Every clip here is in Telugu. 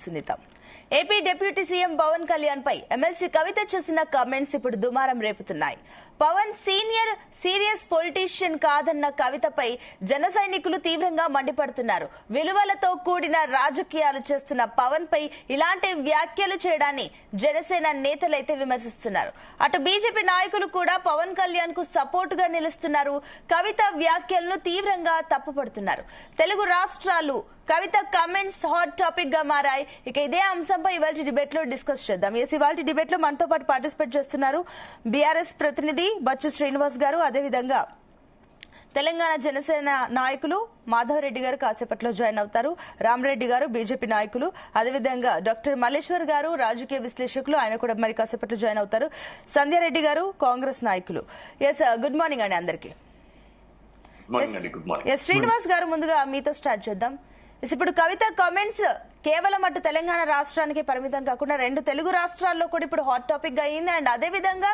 Sunitha AP deputy CM Pawan Kalyan పై ఎమ్మెల్సీ కవిత చేసిన కామెంట్స్ ఇప్పుడు దుమారం రేపుతున్నాయి. పవన్ సీరియస్ పొలిటీషియన్ కాదన్న కవితపై జన సైనికులు తీవ్రంగా మండిపడుతున్నారు. విలువలతో కూడిన రాజకీయాలు చేస్తున్న పవన్ పై ఇలాంటి వ్యాఖ్యలు చేయడాన్ని జనసేన నేతలైతే విమర్శిస్తున్నారు. అటు బీజేపీ నాయకులు కూడా పవన్ కళ్యాణ్ కు సపోర్ట్ గా నిలుస్తున్నారు. కవిత వ్యాఖ్యలను తీవ్రంగా తప్పుపడుతున్నారు. తెలుగు రాష్ట్రాలు కవిత కామెంట్స్ హాట్ టాపిక్ గా మారాయి. ఇక ఇదే అంశంపై ఇవాళ డిబేట్ లో డిస్కస్ చేద్దాం. ఇవాళ డిబేట్ లో మనతో పాటు పార్టిసిపేట్ చేస్తున్నారు బీఆర్ఎస్ ప్రతినిధి బచ్చు శ్రీనివాస్ గారు, అదేవిధంగా తెలంగాణ జనసేన నాయకులు మాధవరెడ్డి గారు కాసేపట్లో జాయిన్ అవుతారు. రామరెడ్డి గారు బీజేపీ నాయకులు, అదేవిధంగా డాక్టర్ మల్లేశ్వర్ గారు రాజకీయ విశ్లేషకులు, ఆయన కూడా మరి కాసేపట్లో జాయిన్ అవుతారు. సంధ్యారెడ్డి గారు కాంగ్రెస్ నాయకులు. గుడ్ మార్నింగ్ అండి అందరికి. శ్రీనివాస్ గారు, ముందుగా మీతో స్టార్ట్ చేద్దాం. ఇప్పుడు కవిత కామెంట్స్ కేవలం అటు తెలంగాణ రాష్ట్రానికి పరిమితం కాకుండా రెండు తెలుగు రాష్ట్రాల్లో కూడా ఇప్పుడు హాట్ టాపిక్ గా అయింది. అండ్ అదే విధంగా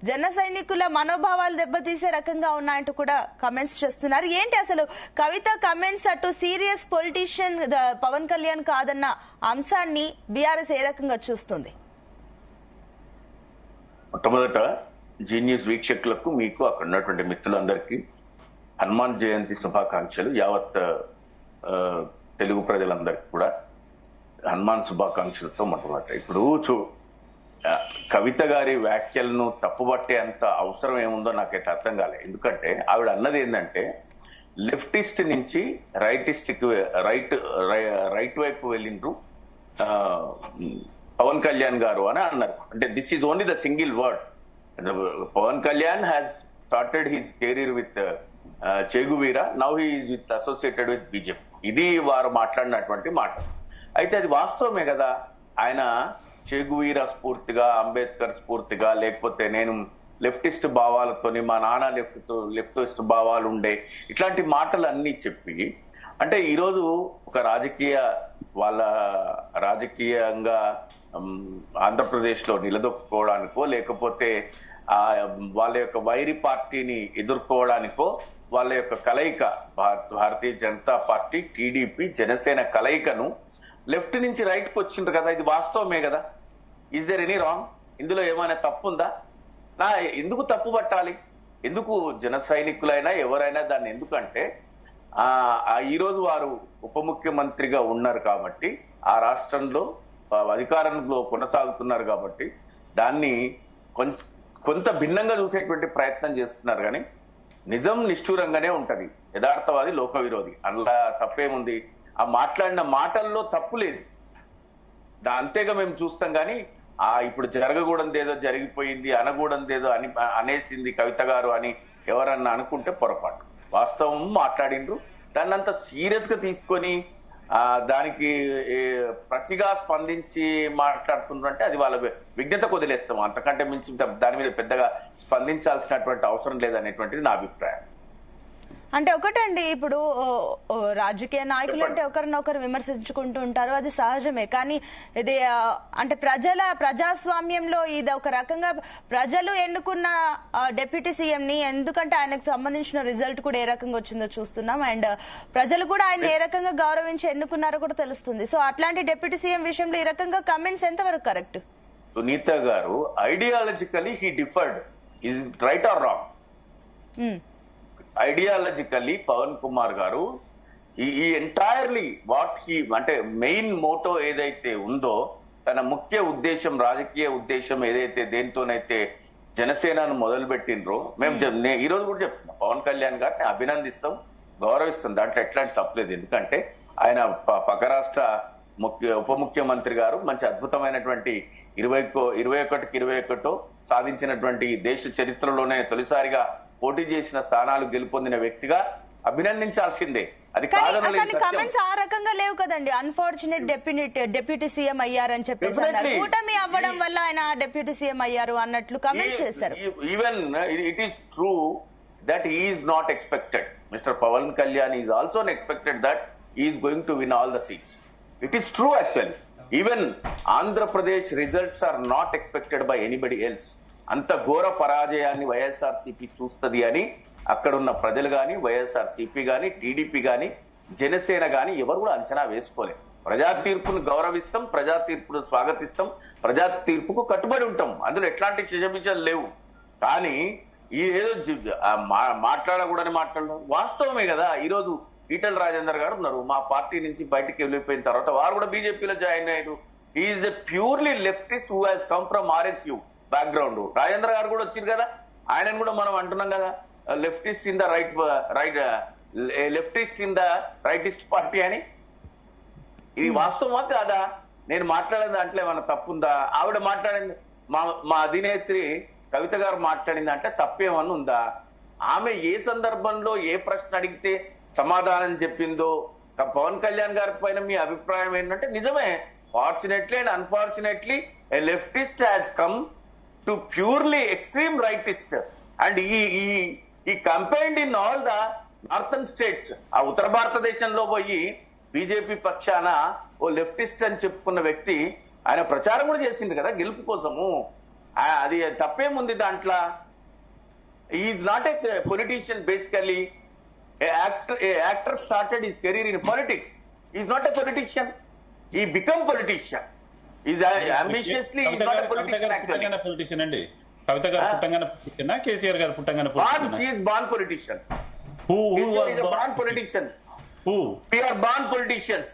జన సైనికుల మనోభావాలు దెబ్బతీసే రకంగా ఉన్నాయంటూ కూడా కామెంట్స్ చేస్తున్నారు. ఏంటి అసలు కవిత కామెంట్స్ అటు సీరియస్ పొలిటీషియన్ పవన్ కళ్యాణ్ కాదన్న అంశాన్ని బీఆర్ఎస్ ఏ రకంగా చూస్తుంది? మొట్టమొదట జీ న్యూస్ వీక్షకులకు, మీకు అక్కడ ఉన్నటువంటి మిత్రులందరికీ హనుమాన్ జయంతి శుభాకాంక్షలు. యావత్ తెలుగు ప్రజలందరికీ కూడా హనుమాన్ శుభాకాంక్షలతో మొట్టమొదట. ఇప్పుడు కవిత గారి వ్యాఖ్యలను తప్పుబట్టే అంత అవసరం ఏముందో నాకైతే అర్థం కాలేదు. ఎందుకంటే ఆవిడ అన్నది ఏంటంటే లెఫ్టిస్ట్ నుంచి రైట్ వైపు వెళ్ళిండ్రు పవన్ కళ్యాణ్ గారు అని అన్నారు. అంటే this is only the single word. Pawan Kalyan has started his career with Che Guevara, now he is with associated with BJP. ఇది వారు మాట్లాడినటువంటి మాట. అయితే అది వాస్తవమే కదా. ఆయన చెగువీరా స్ఫూర్తిగా, అంబేద్కర్ స్ఫూర్తిగా, లేకపోతే నేను లెఫ్టిస్ట్ భావాలతోని, మా నాన్న లెఫ్టిస్ట్ భావాలు ఉండే, ఇట్లాంటి మాటలు అన్ని చెప్పి, అంటే ఈరోజు ఒక రాజకీయంగా ఆంధ్రప్రదేశ్ లో నిలదొక్కుకోవడానికో, లేకపోతే వాళ్ళ యొక్క వైరి పార్టీని ఎదుర్కోవడానికో, వాళ్ళ యొక్క కలయిక భారతీయ జనతా పార్టీ, టీడీపీ, జనసేన కలయికను లెఫ్ట్ నుంచి రైట్ కు వచ్చిండ్రు కదా. ఇది వాస్తవమే కదా. Is there any wrong? ఇందులో ఏమైనా తప్పు ఉందా? ఎందుకు తప్పు పట్టాలి? ఎందుకు జన సైనికులైనా ఎవరైనా దాన్ని ఎందుకంటే ఈరోజు వారు ఉప ముఖ్యమంత్రిగా ఉన్నారు కాబట్టి, ఆ రాష్ట్రంలో అధికారంలో కొనసాగుతున్నారు కాబట్టి దాన్ని కొంత భిన్నంగా చూసేటువంటి ప్రయత్నం చేస్తున్నారు. కానీ నిజం నిష్ఠూరంగానే ఉంటది. యథార్థవాది లోక విరోధి, అందులో తప్పేముంది? ఆ మాట్లాడిన మాటల్లో తప్పు లేదు, అంతేగా మేము చూస్తాం. కానీ ఇప్పుడు జరగకూడదేదో జరిగిపోయింది, అనకూడదేదో అనేసింది కవిత గారు అని ఎవరన్నా అనుకుంటే పొరపాటు. వాస్తవం మాట్లాడిండ్రు, దాన్ని అంత సీరియస్ గా తీసుకొని దానికి ప్రతిగా స్పందించి మాట్లాడుతుండ్రు అంటే అది వాళ్ళ విజ్ఞతకు వదిలేస్తాం. అంతకంటే మించి దాని మీద పెద్దగా స్పందించాల్సినటువంటి అవసరం లేదనేటువంటిది నా అభిప్రాయం. అంటే ఒకటండి, ఇప్పుడు రాజకీయ నాయకులు అంటే ఒకరినొకరు విమర్శించుకుంటూ ఉంటారు, అది సహజమే. కానీ ఇది అంటే ప్రజాస్వామ్యంలో ఇది ఒక రకంగా ప్రజలు ఎన్నుకున్న డిప్యూటీ సీఎం ని, ఎందుకంటే ఆయనకు సంబంధించిన రిజల్ట్ కూడా ఏ రకంగా వచ్చిందో చూస్తున్నాం. అండ్ ప్రజలు కూడా ఆయన ఏ రకంగా గౌరవించి ఎన్నుకున్నారో కూడా తెలుస్తుంది. సో అట్లాంటి డిప్యూటీ సీఎం విషయంలో ఈ రకంగా కమెంట్స్ ఎంతవరకు కరెక్ట్? సునీత గారు, ideologically he differed. Is right or wrong? Ideologically Pawan Kumar గారు ఈ ఎంటైర్లీ అంటే మెయిన్ మోటో ఏదైతే ఉందో, తన ముఖ్య ఉద్దేశం, రాజకీయ ఉద్దేశం ఏదైతే దేంతోనైతే జనసేనను మొదలు పెట్టినరో, మేము ఈ రోజు కూడా చెప్తున్నాం, పవన్ కళ్యాణ్ గారిని అభినందిస్తాం, గౌరవిస్తాం. దాంట్లో ఎట్లాంటి తప్పలేదు. ఎందుకంటే ఆయన పక్క రాష్ట్ర ఉప ముఖ్యమంత్రి గారు మంచి అద్భుతమైనటువంటి 21 సాధించినటువంటి దేశ చరిత్రలోనే తొలిసారిగా పోటీ చేసిన స్థానాలు గెలుపొందిన వ్యక్తిగా అభినందించాల్సిందే. అది కామెంట్స్ ఆ రకంగా లేవు కదండి. అన్ఫార్చునేట్ డిప్యూటీ సీఎం అయ్యారని చెప్పేసి కూటమి అవ్వడం వల్ల ఆయన డిప్యూటీ సీఎం అయ్యారు అన్నట్లు కామెంట్స్ చేశారు. Even it is true that he is not expected. Mister Pawan Kalyan is also expected that he is going to win all the seats. It is true actually. Even Andhra Pradesh results are not expected by anybody else. అంత ఘోర పరాజయాన్ని వైఎస్ఆర్సీపీ చూస్తుంది అని అక్కడున్న ప్రజలు గాని, వైఎస్ఆర్సీపీ గాని, టీడీపీ గాని, జనసేన గాని ఎవరు కూడా అంచనా వేసుకోలేదు. ప్రజా తీర్పును గౌరవిస్తాం, ప్రజా తీర్పును స్వాగతిస్తాం, ప్రజా తీర్పుకు కట్టుబడి ఉంటాం. అందులో ఎట్లాంటి శిశమిషాలు లేవు. కానీ ఈ ఏదో మాట్లాడకూడని మాట్లాడడం వాస్తవమే కదా. ఈరోజు ఈటెల రాజేందర్ గారు ఉన్నారు, మా పార్టీ నుంచి బయటికి వెళ్ళిపోయిన తర్వాత వారు కూడా బీజేపీలో జాయిన్ అయ్యారు. Is a purely leftist who has come from RSU background. Rajendra గారు కూడా వచ్చారు కదా, ఆయనను కూడా మనం అంటున్నాం కదా leftist in the leftist in the rightist party అని. ఇది వాస్తవమా కాదా? నేను మాట్లాడిన దాంట్లో ఏమైనా తప్పుందా? ఆవిడ మాట్లాడింది, మా అధినేత్రి కవిత గారు మాట్లాడింది అంటే తప్పేమన్నా ఉందా? ఆమె ఏ సందర్భంలో ఏ ప్రశ్న అడిగితే సమాధానం చెప్పిందో. పవన్ కళ్యాణ్ గారి పైన మీ అభిప్రాయం ఏంటంటే నిజమే, fortunately and unfortunately a leftist has come to purely extreme rightist and he combined in all the northern states. ఆ ఉత్తర భారతదేశంలో పోయి బీజేపీ పక్షాన ఓ లెఫ్టిస్ట్ అని చెప్పుకున్న వ్యక్తి ఆయన ప్రచారం కూడా చేసింది కదా గెలుపు కోసము. అది తప్పేముంది దాంట్లో? Is not a politician basically. Actor started his career in politics. Is not a politician, he become politician. Is ambitiously politician అండి. కవిత గారు పుట్టంగానే పొలిటీషియనా, కేసీఆర్ గారు పుట్టంగానే born politician. Born politician. We are born politicians.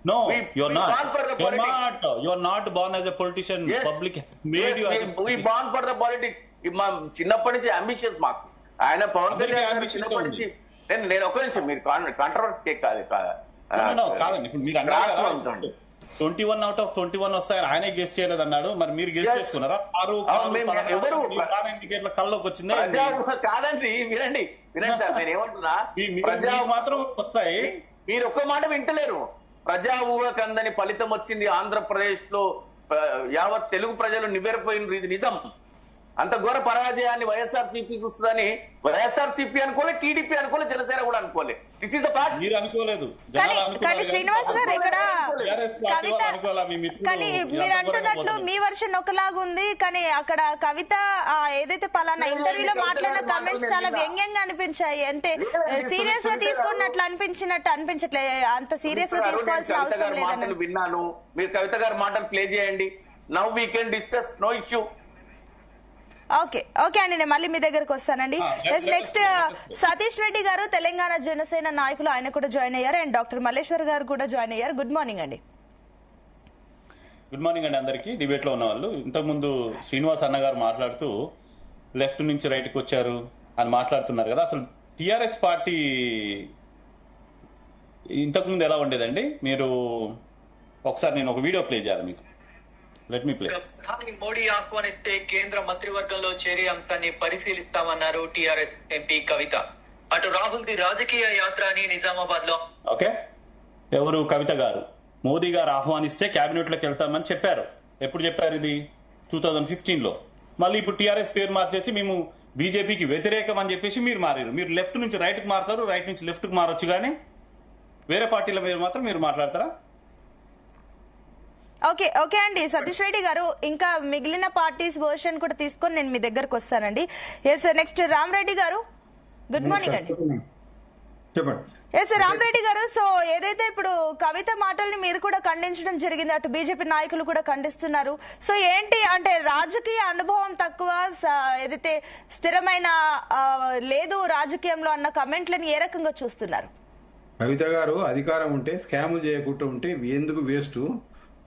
No, you're we not. Born for the politics. You're not born as a politician. Yes. Public made you as a we born for the politics. మా చిన్నప్పటి నుంచి అంబిషియస్ మాకు. ఆయన పవన్ కళ్యాణ్ గారు చిన్నప్పటి నుంచి నేను ఒక్క నిమిషం, మీరు కాంట్రవర్సీ కాదు కాదండి. ఇప్పుడు మీరు అన్నారు 21 out of 21 వస్తాయని ఆయనే గెస్ చేయలేదు అన్నాడు. మరి మీరు గెస్ చేసుకున్నారా? ఎవరు కల్లోకి వచ్చిందా? కాదండి, వినండి సార్, నేను ఏమంటున్నా, ప్రజా మాత్రం వస్తాయి. మీరు ఒక్క మాట వింటలేరు. ప్రజా ఊహకందని ఫలితం వచ్చింది ఆంధ్రప్రదేశ్ లో. యావత్ తెలుగు ప్రజలు నివ్వెరపోయినారు. ఇది నిజం. అంత ఘోర పరాజయాన్ని వైఎస్ఆర్సీపీ చూస్తుందని వైఎస్ఆర్సీపీ అనుకోలే, టీడీపీ అనుకోలే, జనసేన కూడా అనుకోలే. This is the fact. మీరు అనుకోలేదు. కానీ శ్రీనివాస్ గారు ఇక్కడ కవిత, కానీ మీరు అంటున్నట్లు మీ వర్షన్ ఒకలాగా ఉంది, కానీ అక్కడ కవిత ఏదైతే పలానా ఇంటర్వ్యూలో మాట్లాడిన కామెంట్స్ చాలా వ్యంగ్యంగా అనిపించాయి. అంటే సీరియస్ గా తీసుకున్నట్లు అనిపించట్లే. అంత సీరియస్ గా తీసుకోవాల్సిన అవసరం లేదని విన్నాను. మీరు కవిత గారి మాటలు ప్లే చేయండి. Now we can discuss, no issue. Okay అండి, నేను మళ్ళీ మీ దగ్గరకు వస్తానండి. నెక్స్ట్ సతీష్ రెడ్డి గారు తెలంగాణ జనసేన నాయకులు, ఆయన కూడా జాయిన్ అయ్యారు. అండ్ డాక్టర్ మల్లేశ్వర్ గారు కూడా జాయిన్ అయ్యారు. గుడ్ మార్నింగ్ అండి. గుడ్ మార్నింగ్ అండి అందరికి. డిబేట్ లో ఉన్న వాళ్ళు ఇంతకుముందు శ్రీనివాస్ అన్న గారు మాట్లాడుతూ లెఫ్ట్ నుంచి రైట్ కి వచ్చారు అని మాట్లాడుతున్నారు కదా. అసలు టిఆర్ఎస్ పార్టీ ఇంతకుముందు ఎలా ఉండేదండి? మీరు ఒకసారి నేను ఒక వీడియో ప్లే చేయాలి మీకు. Let me play. ప్రధాని మోడీ ఆహ్వానిస్తే కేంద్ర మంత్రివర్గంలో చేరే అంశాన్ని పరిశీలిస్తామన్నారు టిఆర్ఎస్ ఎంపీ కవిత. అటు రాహుల్ ది రాజకీయ యాత్ర అని నిజామాబాద్ లో. ఓకే, ఎవరు? కవిత గారు. మోదీ గారు ఆహ్వానిస్తే కేబినెట్ లోకి వెళ్తామని చెప్పారు. ఎప్పుడు చెప్పారు? ఇది 2015లో. మళ్ళీ ఇప్పుడు టీఆర్ఎస్ పేరు మార్చేసి మేము బీజేపీకి వ్యతిరేకం అని చెప్పేసి మీరు మారారు. మీరు లెఫ్ట్ నుంచి రైట్ కి మారుతారు, రైట్ నుంచి లెఫ్ట్ కి మారొచ్చు, కానీ వేరే పార్టీల మీద మాత్రం మీరు మాట్లాడతారా? ఓకే అండి సతీష్ రెడ్డి గారు, ఇంకా మిగిలిన పార్టీస్ వర్షన్ కూడా తీసుకొని నేను మీ దగ్గరకు వస్తానండి. ఎస్, నెక్స్ట్ రామ్ రెడ్డి గారు. గుడ్ మార్నింగ్ అండి. ఎస్ రామ్ రెడ్డి గారు, సో ఏదైతే ఇప్పుడు కవిత మాటల్ని మీరు కూడా ఖండించడం జరిగింది, అటు బీజేపీ నాయకులు కూడా ఖండిస్తున్నారు. సో ఏంటి అంటే రాజకీయ అనుభవం తక్కువ, ఏదైతే స్థిరమైన లేదు రాజకీయంలో అన్న కమెంట్లను ఏ రకంగా చూస్తున్నారు? కవిత గారు అధికారం ఉంటే స్కాములు చేయకుండా ఉంటే ఎందుకు వేస్ట్?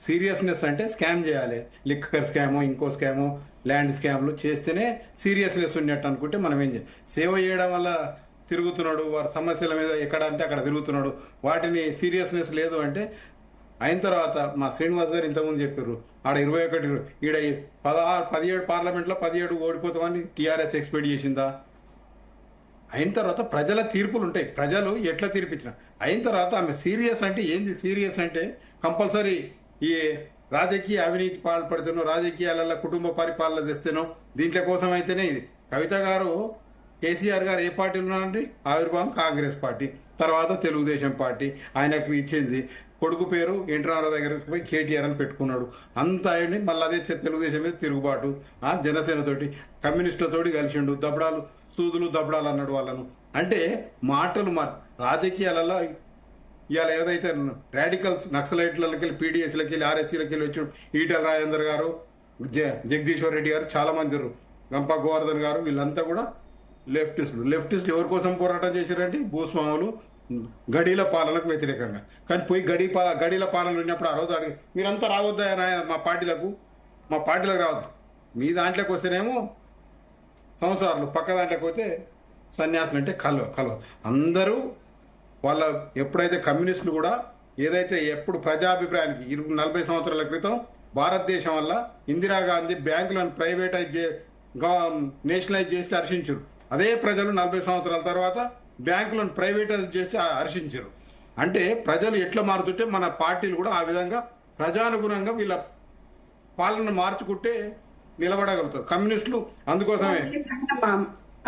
సీరియస్నెస్ అంటే స్కామ్ చేయాలి. లిక్కర్ స్కాము, ఇంకో స్కాము, ల్యాండ్ స్కామ్లు చేస్తేనే సీరియస్నెస్ ఉన్నట్టు అనుకుంటే మనం ఏం చేయాలి? సేవ చేయడం వల్ల తిరుగుతున్నాడు, వారి సమస్యల మీద ఎక్కడ అంటే అక్కడ తిరుగుతున్నాడు, వాటిని సీరియస్నెస్ లేదు అంటే అయిన తర్వాత మా శ్రీనివాస్ గారు ఇంతకుముందు చెప్పారు ఆడ 21 ఈడ 17 పార్లమెంట్లో 17 ఓడిపోతామని టీఆర్ఎస్ ఎక్స్పెక్ట్ చేసిందా? అయిన తర్వాత ప్రజల తీర్పులు ఉంటాయి, ప్రజలు ఎట్లా తీర్పిచ్చిన అయిన తర్వాత ఆమె సీరియస్ అంటే ఏంది? సీరియస్ అంటే కంపల్సరీ ఈ రాజకీయ అవినీతి పాల్పడుతున్నో, రాజకీయాలలో కుటుంబ పరిపాలన తెస్తేనో దీంట్లో కోసం అయితేనే ఇది. కవిత గారు, కేసీఆర్ గారు ఏ పార్టీలో ఉన్నారండి? ఆవిర్భావం కాంగ్రెస్ పార్టీ, తర్వాత తెలుగుదేశం పార్టీ ఆయనకు ఇచ్చింది. కొడుకు పేరు ఎన్టీఆర్ దగ్గర పోయి కేటీఆర్ అని పెట్టుకున్నాడు. అంతా అయ్యండి. మళ్ళీ అదే తెలుగుదేశం మీద తిరుగుబాటు, జనసేనతోటి కమ్యూనిస్టులతోటి కలిసిండు. సూదులు దబ్బడాలు అన్నాడు వాళ్ళను. అంటే మాటలు రాజకీయాలలో ఇవాళ ఏదైతే రాడికల్స్ నక్సలైట్లకి వెళ్ళి పీడిఎస్లకి వెళ్ళి ఆర్ఎస్సీలకి వెళ్ళి వచ్చి ఈటల రాజేందర్ గారు, జగదీశ్వర్ రెడ్డి గారు, చాలా మంది గంపా గోవర్ధన్ గారు, వీళ్ళంతా కూడా లెఫ్టిస్టులు ఎవరి కోసం పోరాటం చేశారంటే భూస్వాములు గడీల పాలనకు వ్యతిరేకంగా. కానీ పోయి గడీల పాలన ఉన్నప్పుడు ఆ రోజు అడిగి మీరంతా రావద్దా మా పార్టీలకు రావద్దు, మీ దాంట్లోకి వస్తేనేమో సంసారాలు, పక్క దాంట్లోకి పోతే సన్యాసులు అంటే కలవ అందరూ వాళ్ళ. ఎప్పుడైతే కమ్యూనిస్టులు కూడా ఏదైతే ఎప్పుడు ప్రజాభిప్రాయానికి 40 సంవత్సరాల క్రితం భారతదేశం వల్ల ఇందిరాగాంధీ బ్యాంకులను నేషనలైజ్ చేసి హర్షించారు. అదే ప్రజలు 40 సంవత్సరాల తర్వాత బ్యాంకులను ప్రైవేటైజ్ చేసి హర్షించారు. అంటే ప్రజలు ఎట్లా మారుతుంటే మన పార్టీలు కూడా ఆ విధంగా ప్రజానుగుణంగా వీళ్ళ పాలన మార్చుకుంటే నిలబడగలుగుతారు కమ్యూనిస్టులు. అందుకోసమే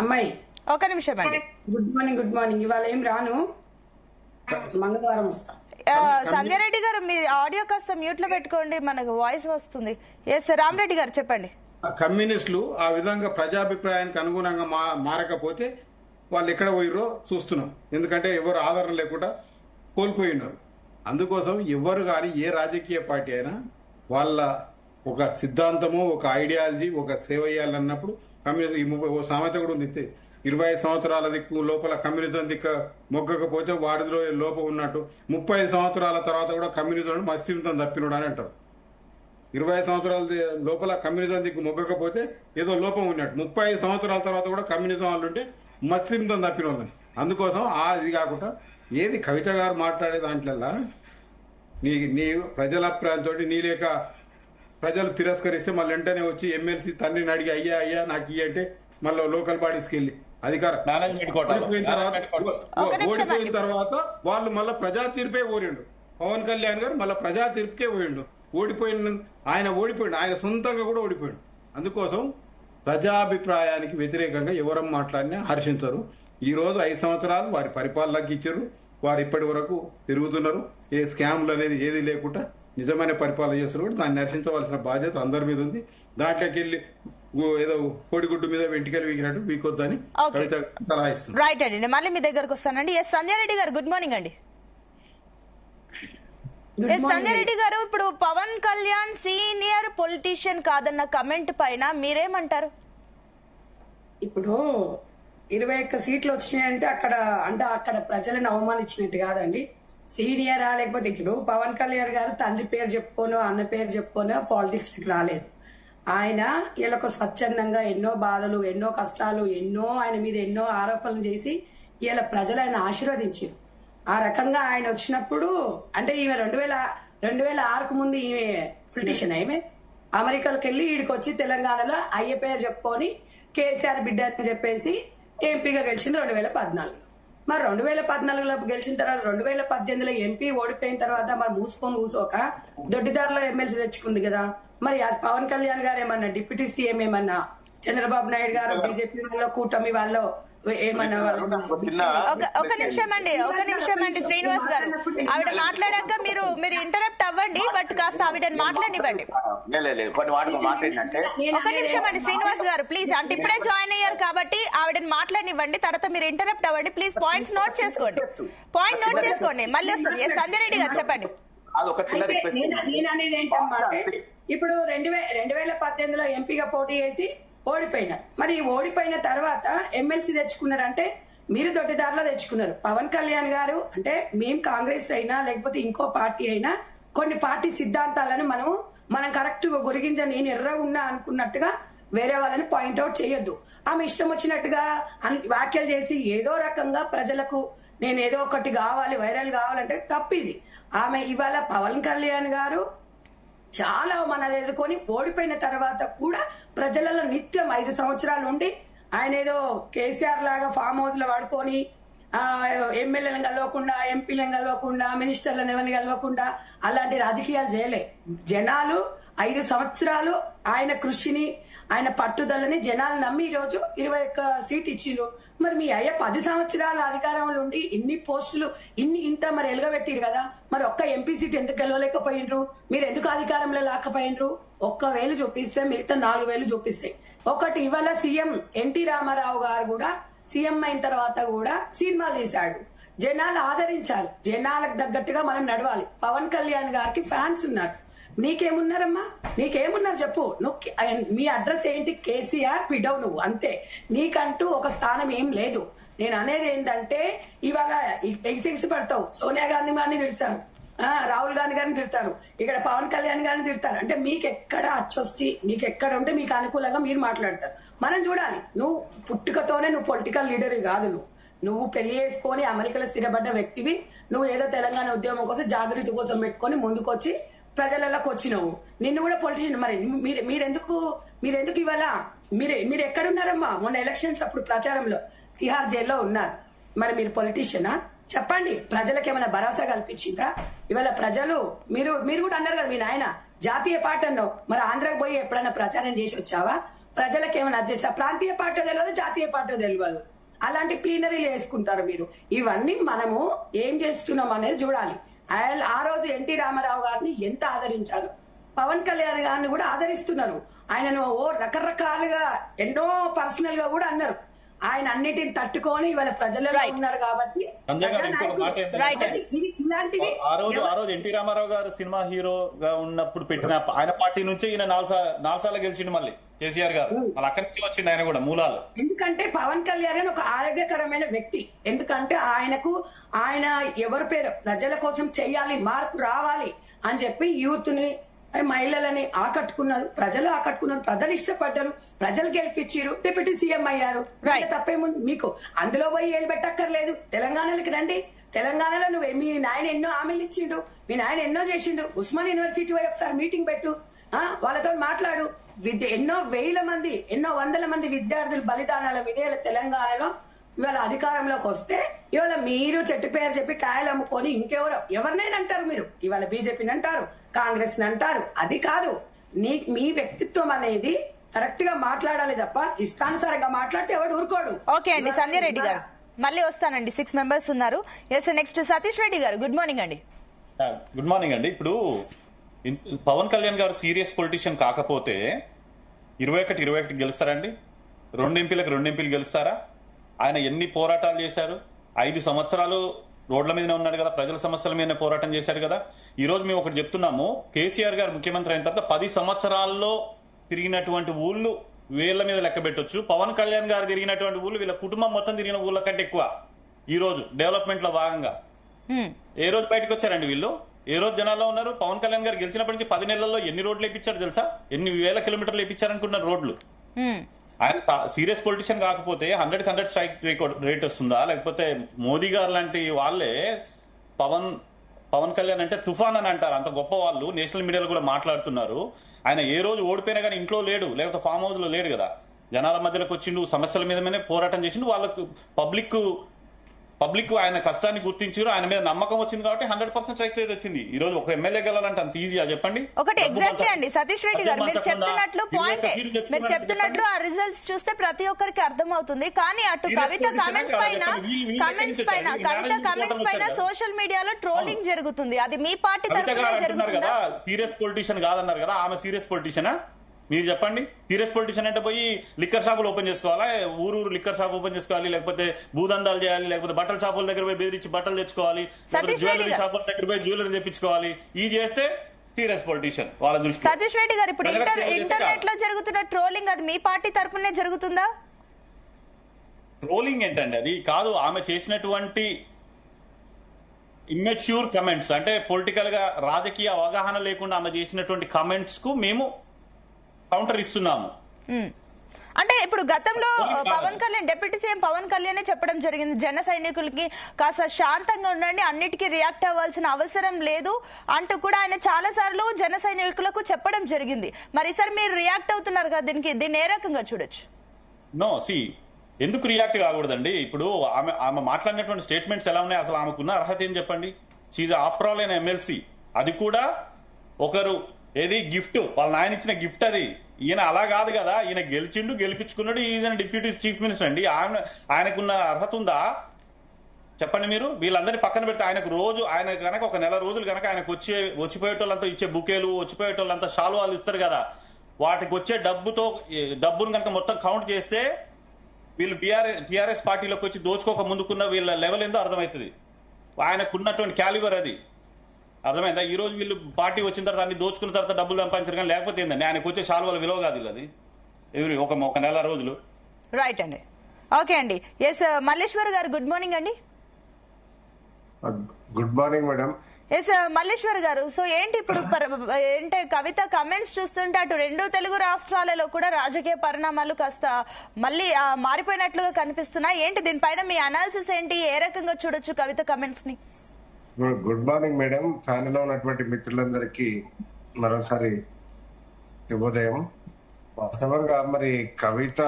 అమ్మాయి ఒక నిమిషం అండి. Good morning. ఇవాళ ఏం రాను, మంగళవారం వస్తా. సంధ్య రెడ్డి గారు మీ ఆడియో కాస్త మ్యూట్ లో పెట్టుకోండి, మనకు వాయిస్ వస్తుంది. ఎస్ రామరెడ్డి గారు చెప్పండి. కమ్యూనిస్టులు ఆ విధంగా ప్రజాభిప్రాయానికి అనుగుణంగా మారకపోతే వాళ్ళు ఎక్కడ పోయిరో చూస్తున్నాం. ఎందుకంటే ఎవరు ఆదరణ లేకుండా కోల్పోయి ఉన్నారు. అందుకోసం ఎవరు కానీ ఏ రాజకీయ పార్టీ అయినా వాళ్ళ ఒక సిద్ధాంతము, ఒక ఐడియాలజీ, ఒక సేవ చేయాలన్నప్పుడు కమ్యూనిస్ట్ సామెత కూడా ఉంది, 25 సంవత్సరాల దిక్కు లోపల కమ్యూనిజం దిక్కు మొగ్గకపోతే వాడిలో లోపం ఉన్నట్టు 30 సంవత్సరాల తర్వాత కూడా కమ్యూనిజం మత్స్యంతం తప్పినోడు అని అంటారు. 20 సంవత్సరాల లోపల కమ్యూనిజం దిక్కు మొగ్గకపోతే ఏదో లోపం ఉన్నట్టు 35 సంవత్సరాల తర్వాత కూడా కమ్యూనిజం వాళ్ళు ఉంటే మత్స్యంతం తప్పినోళ్ళని. అందుకోసం ఇది కాకుండా ఏది కవిత గారు మాట్లాడే దాంట్లో నీ ప్రజల అభిప్రాయంతో నీ లేక ప్రజలు తిరస్కరిస్తే మళ్ళీ వెంటనే వచ్చి ఎమ్మెల్సీ తండ్రిని అడిగి అయ్యా నాకు ఇయ్య అంటే మళ్ళీ లోకల్ బాడీస్కి వెళ్ళి అధికారం ఓడిపోయిన తర్వాత వాళ్ళు మళ్ళీ ప్రజా తీర్పే కోరిండు. పవన్ కళ్యాణ్ గారు మళ్ళీ ప్రజా తీర్పుకే పోయిండు. ఆయన ఓడిపోయిండు, ఆయన సొంతంగా కూడా ఓడిపోయిండు. అందుకోసం ప్రజాభిప్రాయానికి వ్యతిరేకంగా ఎవరం మాట్లాడినా హర్షించరు. ఈ రోజు 5 సంవత్సరాలు వారి పరిపాలనకి ఇచ్చారు. వారు ఇప్పటి వరకు తిరుగుతున్నారు. ఏ స్కామ్లు అనేది ఏది లేకుండా నిజమైన పరిపాలన చేస్తున్నారు. కూడా దాన్ని హర్షించవలసిన బాధ్యత అందరి మీద ఉంది. దాంట్లోకి వెళ్ళి ఏదో కోడిగుడ్డు మీద వెంటికలు వీగినట్టు వీకొద్దని కవిత సలహా ఇస్తుంది. రైట్ అండి, మళ్ళీ మీ దగ్గరకు వస్తానండి. ఎస్ సంధ్య రెడ్డి గారు గుడ్ మార్నింగ్ అండి. సంధ్య రెడ్డి గారు, ఇప్పుడు పవన్ కళ్యాణ్ సీనియర్ పొలిటీషియన్ కాదన్న కమెంట్ పైన మీరేమంటారు? ఇప్పుడు 21 సీట్లు వచ్చినాయంటే అక్కడ ప్రజలను అవమానించినట్టు కాదండి. సీనియరా లేకపోతే ఇప్పుడు పవన్ కళ్యాణ్ గారు తండ్రి పేరు చెప్పుకోనో అన్న పేరు చెప్పుకోనో పాలిటిక్స్ కి రాలేదు. ఆయన వీళ్ళకు స్వచ్ఛందంగా ఎన్నో బాధలు, ఎన్నో కష్టాలు, ఆయన మీద ఎన్నో ఆరోపణలు చేసి వీళ్ళ ప్రజలు ఆయన ఆశీర్వదించారు. ఆ రకంగా ఆయన వచ్చినప్పుడు అంటే ఈమె 2006కు ముందు ఈమె పొలిటీషియన్, ఈమె అమెరికాకి వెళ్ళి ఈడికి వచ్చి తెలంగాణలో అయ్య పేరు చెప్పుకొని కేసీఆర్ బిడ్డ అని చెప్పేసి ఎంపీగా గెలిచింది 2014. మరి 2014లో గెలిచిన తర్వాత 2018లో ఎంపీ ఓడిపోయిన తర్వాత మరి కూసోక దొడ్డిదారులో ఎమ్మెల్సీ తెచ్చుకుంది కదా. మరి పవన్ కళ్యాణ్ గారు ఏమన్నా డిప్యూటీ సీఎం ఏమన్నా చంద్రబాబు నాయుడు గారు బీజేపీ వాళ్ళు కూటమి వాళ్ళు ఏమన్నా ఒక నిమిషం అండి శ్రీనివాస్ గారు, ఆవిడ మాట్లాడాక మీరు ఇంటరప్ట్ అవ్వండి, బట్ కాస్త ఆవిడని మాట్లాడివ్వండి. ఒక నిమిషం అండి శ్రీనివాస్ గారు ప్లీజ్, అంటే ఇప్పుడే జాయిన్ అయ్యారు కాబట్టి ఆవిడని మాట్లాడివ్వండి, తర్వాత మీరు ఇంటరప్ట్ అవ్వండి ప్లీజ్. పాయింట్స్ నోట్ చేసుకోండి, మళ్ళీ వస్తుంది. సంధ్య రెడ్డి గారు చెప్పండి. నేను అనేది ఏంటంటే ఇప్పుడు 2018లో ఎంపీగా పోటీ చేసి ఓడిపోయినారు. మరి ఓడిపోయిన తర్వాత ఎమ్మెల్సీ తెచ్చుకున్నారంటే మీరు దొడ్డిదారిలో తెచ్చుకున్నారు. పవన్ కళ్యాణ్ గారు అంటే మేము కాంగ్రెస్ అయినా లేకపోతే ఇంకో పార్టీ అయినా కొన్ని పార్టీ సిద్ధాంతాలను మనం కరెక్ట్ గా గురిగించ నేను ఎర్రగున్నా అనుకున్నట్టుగా వేరే వాళ్ళని పాయింట్అవుట్ చేయొద్దు. ఆమె ఇష్టం వచ్చినట్టుగా వ్యాఖ్యలు చేసి ఏదో రకంగా ప్రజలకు నేను ఏదో ఒకటి కావాలి, వైరల్ కావాలంటే తప్పిది. ఆమె ఇవాళ పవన్ కళ్యాణ్ గారు చాలా మనది ఎదుర్కొని ఓడిపోయిన తర్వాత కూడా ప్రజలలో నిత్యం 5 సంవత్సరాలు ఉండి ఆయన ఏదో కేసీఆర్ లాగా ఫామ్ హౌస్ లో వాడుకొని ఎమ్మెల్యేలను కలవకుండా, ఎంపీలను కలవకుండా, మినిస్టర్లను ఎవరిని కలవకుండా అలాంటి రాజకీయాలు చేయలే. జనాలు 5 సంవత్సరాలు ఆయన కృషిని, ఆయన పట్టుదలని జనాలు నమ్మి ఈ రోజు 21 సీట్ ఇచ్చిరు. మరి మీ 10 సంవత్సరాల అధికారంలో ఉండి ఇన్ని పోస్టులు ఇంత మరి ఎలుగబెట్టిరు కదా, మరి ఒక్క ఎంపీ సీట్ ఎందుకు గెలవలేకపోయినరు? మీరు ఎందుకు అధికారంలో లేకపోయినరు? 1 వేలు చూపిస్తే మిగతా 4 వేలు చూపిస్తాయి. ఒకటి ఇవాళ సీఎం ఎన్టీ రామారావు గారు కూడా సీఎం అయిన తర్వాత కూడా సినిమాలు చేశాడు. జనాలు ఆదరించారు. జనాలకు తగ్గట్టుగా మనం నడవాలి. పవన్ కళ్యాణ్ గారికి ఫ్యాన్స్ ఉన్నారు. నీకేమున్నారమ్మా? నీకేమున్నారు చెప్పు. మీ అడ్రస్ ఏంటి? కేసీఆర్ పిడవు నువ్వు, అంతే. నీకంటూ ఒక స్థానం ఏం లేదు. నేను అనేది ఏంటంటే ఇవాళ ఎగ్జిక్స్ పడతావు, సోనియా గాంధీ గారిని తిడతారు, రాహుల్ గాంధీ గారిని తిడతారు, ఇక్కడ పవన్ కళ్యాణ్ గారిని తిడతారు. అంటే మీకు ఎక్కడ అచ్చొచ్చి మీకు ఎక్కడ ఉంటే మీకు అనుకూలంగా మీరు మాట్లాడతారు. మనం చూడాలి. నువ్వు పుట్టుకతోనే నువ్వు పొలిటికల్ లీడర్ కాదు. నువ్వు పెళ్లి చేసుకొని అమెరికాలో స్థిరపడ్డ వ్యక్తివి. నువ్వు ఏదో తెలంగాణ ఉద్యమం కోసం జాగృతి కోసం పెట్టుకొని ముందుకొచ్చి ప్రజలలోకి వచ్చినావు. నిన్ను కూడా పొలిటీషియన్. మరి మీరెందుకు ఇవాళ మీరు ఎక్కడున్నారమ్మా? మొన్న ఎలక్షన్స్ అప్పుడు ప్రచారంలో తిహార్ జైల్లో ఉన్నారు. మరి మీరు పొలిటీషియనా? చెప్పండి. ప్రజలకు ఏమైనా భరోసా కల్పించిండ్రా? ఇవాళ ప్రజలు మీరు కూడా అన్నారు కదా, మీ నాయన జాతీయ పార్టీ అన్నావు. మరి ఆంధ్రాకి పోయి ఎప్పుడైనా ప్రచారం చేసి వచ్చావా? ప్రజలకు ఏమైనా చేసా? ప్రాంతీయ పార్టీ తెలియదు, జాతీయ పార్టీ తెలియదు. అలాంటి ప్లీనరీలు వేసుకుంటారు మీరు. ఇవన్నీ మనము ఏం చేస్తున్నాం అనేది చూడాలి. ఆ రోజు ఎన్టీ రామారావు గారిని ఎంత ఆదరించారు, పవన్ కళ్యాణ్ గారిని కూడా ఆదరిస్తున్నారు. ఆయనను రకరకాలుగా ఎన్నో పర్సనల్ గా కూడా అన్నారు. ఆయన అన్నిటిని తట్టుకొని ఇవాళ ప్రజలలో ఉన్నారు కాబట్టి ఇలాంటివి. ఆ రోజు ఎన్టీ రామారావు గారు సినిమా హీరోగా ఉన్నప్పుడు పెట్టిన ఆయన పార్టీ నుంచి ఈయన 4 సార్లు గెలిచిండు. మళ్ళీ కేసీఆర్ గారు మళ్ళీ అక్కడి నుంచి వచ్చిండు ఆయన కూడా మూలాలు. ఎందుకంటే పవన్ కళ్యాణ్ ఒక ఆరోగ్యకరమైన వ్యక్తి. ఎందుకంటే ఆయన ఎవరి పేరు ప్రజల కోసం చెయ్యాలి, మార్పు రావాలి అని చెప్పి యూత్ ని మహిళలని ఆకట్టుకున్నారు. ప్రజలు ఇష్టపడ్డారు, ప్రజలు గెలిపించారు, డిప్యూటీ సీఎం అయ్యారు. తప్పేముంది మీకు? అందులో పోయి ఏలు పెట్టక్కర్లేదు. తెలంగాణలోకి రండి. తెలంగాణలో మీ నాయన ఎన్నో హామీలు ఇచ్చిండు, మీ నాయన ఎన్నో చేసిండు. ఉస్మాన్ యూనివర్సిటీ పోయి ఒకసారి మీటింగ్ పెట్టు, వాళ్ళతో మాట్లాడు. ఎన్నో వేల మంది, ఎన్నో వందల మంది విద్యార్థులు బలిదానాల మీద తెలంగాణలో ఇవాళ అధికారంలోకి వస్తే ఇవాళ మీరు చెట్టు పేరు చెప్పి కాయలు అమ్ముకొని ఎవరినైనా అంటారు. మీరు ఇవాళ బీజేపీని అంటారు, కాంగ్రెస్ ని అంటారు. అది కాదు. మీ వ్యక్తిత్వం అనేది కరెక్ట్ గా మాట్లాడాలి తప్ప ఇష్టానుసారంగా మాట్లాడితే ఎవడు ఊరుకోడు. ఓకే అండి, సంధ్య రెడ్డి గారు మళ్ళీ వస్తానండి. 6 మెంబర్స్ ఉన్నారు. ఎస్, నెక్స్ట్ సతీష్ రెడ్డి గారు. గుడ్ మార్నింగ్ అండి. గుడ్ మార్నింగ్ అండి. ఇప్పుడు పవన్ కళ్యాణ్ గారు సీరియస్ పొలిటీషియన్ కాకపోతే 21 గెలుస్తారండి? 2 ఎంపీలు గెలుస్తారా? ఆయన ఎన్ని పోరాటాలు చేశారు? 5 సంవత్సరాలు రోడ్ల మీదనే ఉన్నాడు కదా, ప్రజల సమస్యల మీదనే పోరాటం చేశాడు కదా. ఈ రోజు మేము ఒకటి చెప్తున్నాము, కేసీఆర్ గారు ముఖ్యమంత్రి అయిన తర్వాత 10 సంవత్సరాల్లో తిరిగినటువంటి ఊళ్ళు వేళ్ల మీద లెక్క పెట్టొచ్చు. పవన్ కళ్యాణ్ గారు తిరిగినటువంటి ఊళ్ళు వీళ్ళ కుటుంబం మొత్తం తిరిగిన ఊళ్ళ కంటే ఎక్కువ. ఈ రోజు డెవలప్మెంట్ లో భాగంగా ఏ రోజు బయటకు వచ్చారండి వీళ్ళు? ఏ రోజు జనాల్లో ఉన్నారు? పవన్ కళ్యాణ్ గారు గెలిచినప్పటి నుంచి 10 నెలల్లో ఎన్ని రోడ్లు వేయించారు తెలుసా? ఎన్ని వేల కిలోమీటర్లు వేయించారనుకున్నారు రోడ్లు. ఆయన సీరియస్ పొలిటీషియన్ కాకపోతే 100 స్ట్రైక్ రేట్ వస్తుందా? లేకపోతే మోదీ గారు లాంటి వాళ్ళే పవన్ కళ్యాణ్ అంటే తుఫాన్ అని అంటారు. అంత గొప్ప వాళ్ళు నేషనల్ మీడియాలో కూడా మాట్లాడుతున్నారు. ఆయన ఏ రోజు ఓడిపోయినా కానీ ఇంట్లో లేడు, లేకపోతే ఫామ్ హౌస్ లో లేడు కదా. జనాల మధ్యలోకి వచ్చిండు, సమస్యల మీదనే పోరాటం చేసిండు. వాళ్ళకు పబ్లిక్ ఆయన కష్టాన్ని గుర్తించారు, ఆయన మీద నమ్మకం వచ్చింది కాబట్టి 100% స్ట్రైక్ రేట్ వచ్చింది. ఈ రోజు ఒక ఎమ్మెల్యే గెలాలంటే అంత ఈజీగా చెప్పండి? ఒకటి ఎగ్జాక్ట్లీ అండి సతీష్ రెడ్డి గారు, మీరు చెప్తున్నట్లు ఆ రిజల్ట్స్ చూస్తే ప్రతి ఒక్కరికి అర్థమవుతుంది. కానీ అటు కవిత కామెంట్స్ పైన సోషల్ మీడియాలో ట్రోలింగ్ జరుగుతుంది. అది మీ పార్టీ తరఫున జరుగుతుందా? సీరియస్ పొలిటీషియన్ కాదన్నారు కదా, ఆమె సీరియస్ పొలిటీషియనా? మీరు చెప్పండి. సీరియస్ పొలిటీషియన్ అంటే పోయి లిక్కర్ షాపులు ఓపెన్ చేసుకోవాలా? ఊరు లిక్కర్ షాప్ ఓపెన్ చేసుకోవాలి, లేకపోతే భూదందాలు చేయాలి, లేకపోతే బట్టల షాపుల దగ్గర పోయి బెదిరించి బట్టలు తెచ్చుకోవాలి, లేకపోతే జ్యువెలరీ షాపుల దగ్గర పోయి జ్యువెలరీ తెప్పించుకోవాలి. ఈ చేస్తే సీరియస్ పొలిటీషియన్ వాళ్ళ దృష్టి. సతీష్ రెడ్డి గారు, ఇప్పుడు ఇంటర్నెట్ లో జరుగుతున్న ట్రోలింగ్ అది మీ పార్టీ తరఫునే జరుగుతుందా? ట్రోలింగ్ ఏంటండి? అది కాదు. ఆమె చేసినటువంటి ఇమ్మెచ్యూర్ కమెంట్స్, అంటే పొలిటికల్ గా రాజకీయ అవగాహన లేకుండా ఆమె చేసినటువంటి కమెంట్స్ కు మేము కౌంటర్ ఇస్తున్నాము. అంటే ఇప్పుడు గతంలో పవన్ కళ్యాణ్, డిప్యూటీ సీఎం పవన్ కళ్యాణ్ చెప్పడం జరిగింది, జన సైనికులకి కాస్త శాంతంగా ఉండండి, అన్నిటికీ రియాక్ట్ అవ్వాల్సిన అవసరం లేదు అంటూ కూడా ఆయన చాలా సార్లు జన సైనికులకు చెప్పడం జరిగింది. మరి ఈసారి మీరు రియాక్ట్ అవుతున్నారు కదా, దీన్ని ఏ రకంగా చూడొచ్చు? ఎందుకు రియాక్ట్ కాకూడదండి? ఇప్పుడు ఆమె మాట్లాడినటువంటి స్టేట్మెంట్స్ ఎలా ఉన్నాయి? అసలు ఆమెకున్న అర్హత ఏం చెప్పండి? షీఈ్ ఆఫ్టర్ ఆల్ అయిన ఎమ్మెల్సీ. అది కూడా ఒకరు ఏది గిఫ్ట్, వాళ్ళ నాయన ఇచ్చిన గిఫ్ట్ అది. ఈయన అలా కాదు కదా, ఈయన గెలిపించుకున్నాడు, ఈయన డిప్యూటీ చీఫ్ మినిస్టర్ అండి. ఆయనకున్న అర్హత ఉందా చెప్పండి మీరు? వీళ్ళందరినీ పక్కన పెడితే ఆయన కనుక ఒక నెల రోజులు కనుక ఆయనకు వచ్చిపోయేటోళ్ళంతా ఇచ్చే బుకేలు, వచ్చిపోయేటోళ్ళంతా శాలువాలు ఇస్తారు కదా, వాటికి వచ్చే డబ్బును కనుక మొత్తం కౌంట్ చేస్తే వీళ్ళు టీఆర్ఎస్ పార్టీలోకి వచ్చి దోచుకోక ముందుకున్న వీళ్ళ లెవెల్ ఏందో అర్థమవుతుంది. ఆయనకున్నటువంటి క్యాలిబర్ అది. అర్థమైందా? ఈ రోజు వీళ్ళు పార్టీ వచ్చిన తర్వాత అన్ని దోచుకున్న తర్వాత డబ్బులు సంపాదించారు, కానీ లేకపోతే ఏందండి ఆయనకు వచ్చే శాలువల విలువ కాదు అది ఒక నెల రోజులు. రైట్ అండి, ఓకే అండి. ఎస్ మల్లేశ్వర్ గారు, గుడ్ మార్నింగ్ అండి. Good morning madam. S Malleshwar గారు, సో ఏంటి ఇప్పుడు ఏంటి కవిత కమెంట్స్ చూస్తుంటే అటు రెండు తెలుగు రాష్ట్రాలలో కూడా రాజకీయ పరిణామాలు కాస్త మళ్ళీ మారిపోయినట్లుగా కనిపిస్తున్నాయి. ఏంటి దీనిపైన మీ అనాలిసిస్ ఏంటి? ఏ రకంగా చూడొచ్చు కవిత కమెంట్స్ ని? Good morning madam. ఛానల్లో ఉన్నటువంటి మిత్రులందరికీ మరోసారి శుభోదయం. వాస్తవంగా మరి కవిత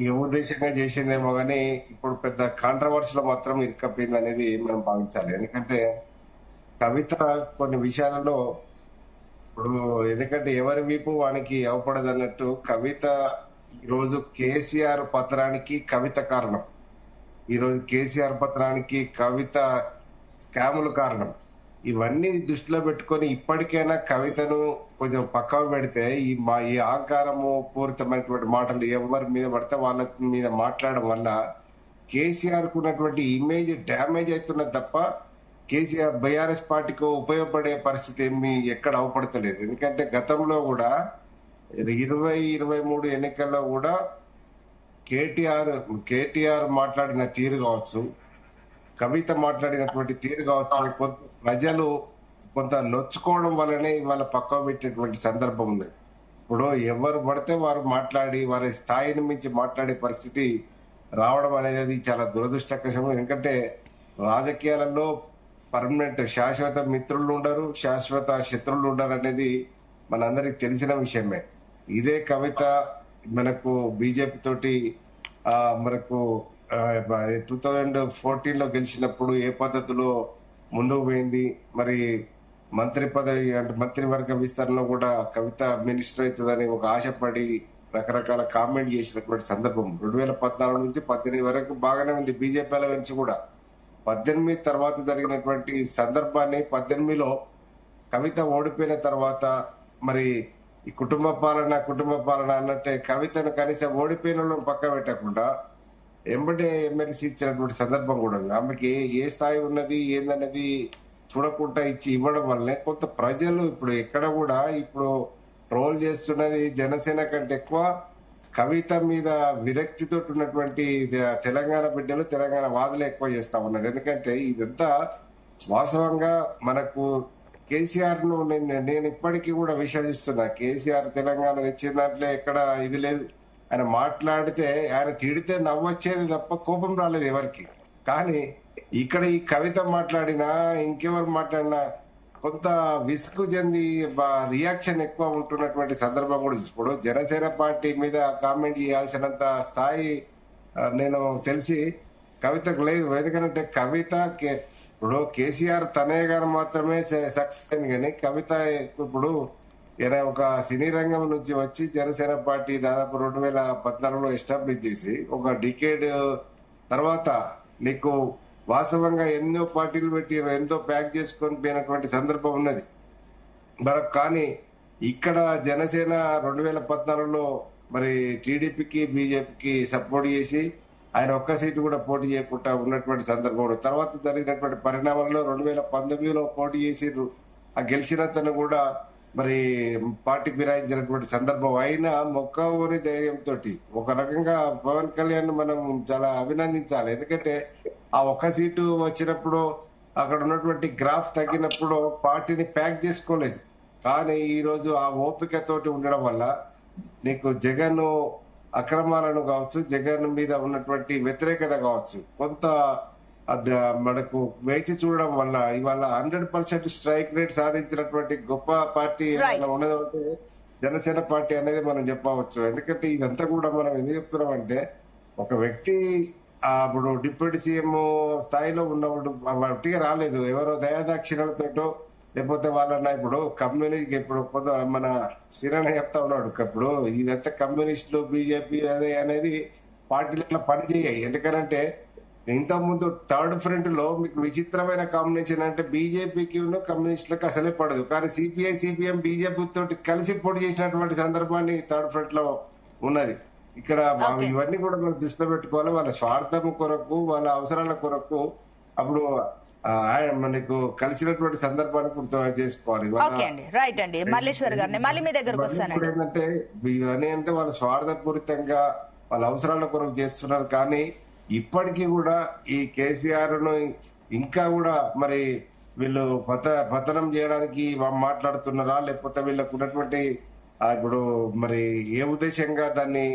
ఏ ఉద్దేశంగా చేసిందేమో కానీ ఇప్పుడు పెద్ద కాంట్రవర్సీలో మాత్రం ఇరుక్కపోయింది అనేది మనం భావించాలి. ఎందుకంటే కవిత కొన్ని విషయాలలో ఇప్పుడు ఎందుకంటే ఎవరి వీపు వానికి అవపడదు అన్నట్టు కవిత ఈరోజు కేసీఆర్ పత్రానికి కవిత కారణం, ఈరోజు కేసీఆర్ పత్రానికి కవిత స్కాములు కారణం. ఇవన్నీ దృష్టిలో పెట్టుకొని ఇప్పటికైనా కవితను కొంచెం పక్కకు పెడితే ఈ ఆకారము పూరితమైనటువంటి మాటలు ఎవరి మీద పడితే వాళ్ళ మీద మాట్లాడడం వల్ల కేసీఆర్ కు ఉన్నటువంటి ఇమేజ్ డ్యామేజ్ అవుతున్నది తప్ప కేసీఆర్ బీఆర్ఎస్ పార్టీకి ఉపయోగపడే పరిస్థితి ఏమి ఎక్కడ అవపడతలేదు. ఎందుకంటే గతంలో కూడా 2023 ఎన్నికల్లో కూడా కేటీఆర్ మాట్లాడిన తీరు కావచ్చు, కవిత మాట్లాడినటువంటి తీరు కావచ్చు, ప్రజలు కొంత నొచ్చుకోవడం వల్లనే ఇవాళ పక్కకు పెట్టేటువంటి సందర్భం ఉంది. ఇప్పుడు ఎవరు పడితే వారు మాట్లాడి వారి స్థాయిని మించి మాట్లాడే పరిస్థితి రావడం అనేది చాలా దురదృష్టకరం. ఎందుకంటే రాజకీయాలలో పర్మనెంట్ శాశ్వత మిత్రులు ఉండరు, శాశ్వత శత్రువులు ఉండరు అనేది మనందరికి తెలిసిన విషయమే. ఇదే కవిత మనకు బీజేపీ తోటి మనకు 2014 గెలిచినప్పుడు ఏ పద్ధతిలో ముందుకు పోయింది, మరి మంత్రి పదవి అంటే మంత్రివర్గ విస్తరణలో కూడా కవిత మినిస్టర్ అవుతుందని ఒక ఆశపడి రకరకాల కామెంట్ చేసినటువంటి సందర్భం 2014 నుంచి 18 వరకు బాగానే ఉంది. బీజేపీ అలవెన్స్ కూడా 18 తర్వాత జరిగినటువంటి సందర్భాన్ని 18లో కవిత ఓడిపోయిన తర్వాత మరి ఈ కుటుంబ పాలన అన్నట్టే కవితను కనీసం ఓడిపోయిన పక్క పెట్టకుండా ఎంబడే ఎమ్మెల్సీ ఇచ్చినటువంటి సందర్భం కూడా ఉంది. ఆమెకి ఏ స్థాయి ఉన్నది ఏందన్నది చూడకుండా ఇవ్వడం వల్లనే కొంత ప్రజలు ఇప్పుడు ఎక్కడ కూడా ఇప్పుడు ట్రోల్ చేస్తున్నది జనసేన కంటే ఎక్కువ కవిత మీద విరక్తితో ఉన్నటువంటి తెలంగాణ బిడ్డలు, తెలంగాణ వాదులు ఎక్కువ చేస్తా ఉన్నారు. ఎందుకంటే ఇదంతా వాస్తవంగా మనకు కేసీఆర్ ను నేను ఇప్పటికీ కూడా విశ్వసిస్తున్నా. కేసీఆర్ తెలంగాణ తెచ్చిన దాంట్లో ఎక్కడ ఇది లేదు. ఆయన మాట్లాడితే ఆయన తిడితే నవ్వొచ్చేది తప్ప కోపం రాలేదు ఎవరికి. కానీ ఇక్కడ ఈ కవిత మాట్లాడినా ఇంకెవరు మాట్లాడినా కొంత విసుగు చెంది రియాక్షన్ ఎక్కువ ఉంటున్నటువంటి సందర్భం కూడా ఇప్పుడు జనసేన పార్టీ మీద కామెంట్ చేయాల్సినంత స్థాయి నేను తెలిసి కవితకు లేదు. ఎందుకంటే కవిత ఇప్పుడు కేసీఆర్ తనయ్య గారు మాత్రమే సక్సెస్ అయింది, కానీ కవిత ఇప్పుడు ఒక సినీ రంగం నుంచి వచ్చి జనసేన పార్టీ దాదాపు 2014లో ఎస్టాబ్లిష్ చేసి ఒక డికేడ్ తర్వాత నీకు వాస్తవంగా ఎన్నో పార్టీలు పెట్టి ఎంతో ప్యాక్ చేసుకొని పోయినటువంటి సందర్భం ఉన్నది మనకు. కానీ ఇక్కడ జనసేన 2014లో మరి టీడీపీకి బీజేపీకి సపోర్ట్ చేసి ఆయన ఒక్క సీటు కూడా పోటీ చేయకుండా ఉన్నటువంటి సందర్భం. తర్వాత జరిగినటువంటి పరిణామాల్లో 2019లో పోటీ చేసి ఆ గెలిచినంతను కూడా మరి పార్టీ ఫిరాయించినటువంటి సందర్భం. అయినా మొక్కవోని ధైర్యంతో ఒక రకంగా పవన్ కళ్యాణ్ మనం చాలా అభినందించాలి. ఎందుకంటే ఆ ఒక్క సీటు వచ్చినప్పుడు అక్కడ ఉన్నటువంటి గ్రాఫ్ తగ్గినప్పుడు పార్టీని ప్యాక్ చేసుకోలేదు. కానీ ఈ రోజు ఆ ఓపికతోటి ఉండడం వల్ల నీకు జగన్ అక్రమాలను కావచ్చు, జగన్ మీద ఉన్నటువంటి వ్యతిరేకత కావచ్చు, కొంత మనకు వేచి చూడడం వల్ల ఇవాళ 100% స్ట్రైక్ రేట్ సాధించినటువంటి గొప్ప పార్టీ ఉన్నదంటే జనసేన పార్టీ అనేది మనం చెప్పవచ్చు. ఎందుకంటే ఇదంతా కూడా మనం ఎందుకు చెప్తున్నామంటే ఒక వ్యక్తి అప్పుడు డిప్యూటీ సీఎం స్థాయిలో ఉన్నప్పుడు ఒట్టిగా రాలేదు, ఎవరో దయాదాక్షిణ్యాలతోటో లేకపోతే వాళ్ళన్న ఇప్పుడు కమ్యూనిస్ట్ ఇప్పుడు కొంత మన శ్రీరణ చెప్తా ఉన్నాడు ఇప్పుడు ఇదంతా కమ్యూనిస్టులు బీజేపీ అదే అనేది పార్టీలలో పనిచేయాయి. ఎందుకనంటే ఇంతకుముందు థర్డ్ ఫ్రంట్ లో మీకు విచిత్రమైన కాంబినేషన్ అంటే బీజేపీకి కమ్యూనిస్టులకు అసలే పడదు, కానీ సిపిఐ సిపిఎం బీజేపీ తోటి కలిసి పోటీ చేసినటువంటి సందర్భాన్ని థర్డ్ ఫ్రంట్ లో ఉన్నది. ఇక్కడ ఇవన్నీ కూడా మనం దృష్టిలో పెట్టుకోవాలి. వాళ్ళ స్వార్థం కొరకు, వాళ్ళ అవసరాల కొరకు అప్పుడు మనకు కలిసినటువంటి సందర్భాన్ని గుర్తు చేసుకోవాలి. ఓకే అండి, రైట్ అండి. మల్లేశ్వర్ గారిని మళ్ళీ మీ దగ్గరకు వస్తానండి. ఏంటంటే ఇవన్నీ అంటే వాళ్ళ స్వార్థపూరితంగా వాళ్ళ అవసరాల కొరకు చేస్తున్నారు. కానీ ఇప్పటికీ కూడా ఈ కేసీఆర్ ను ఇంకా కూడా మరి వీళ్ళు పతనం చేయడానికి మాట్లాడుతున్నారా, లేకపోతే వీళ్ళకు ఉన్నటువంటి ఇప్పుడు మరి ఏ ఉద్దేశంగా దాన్ని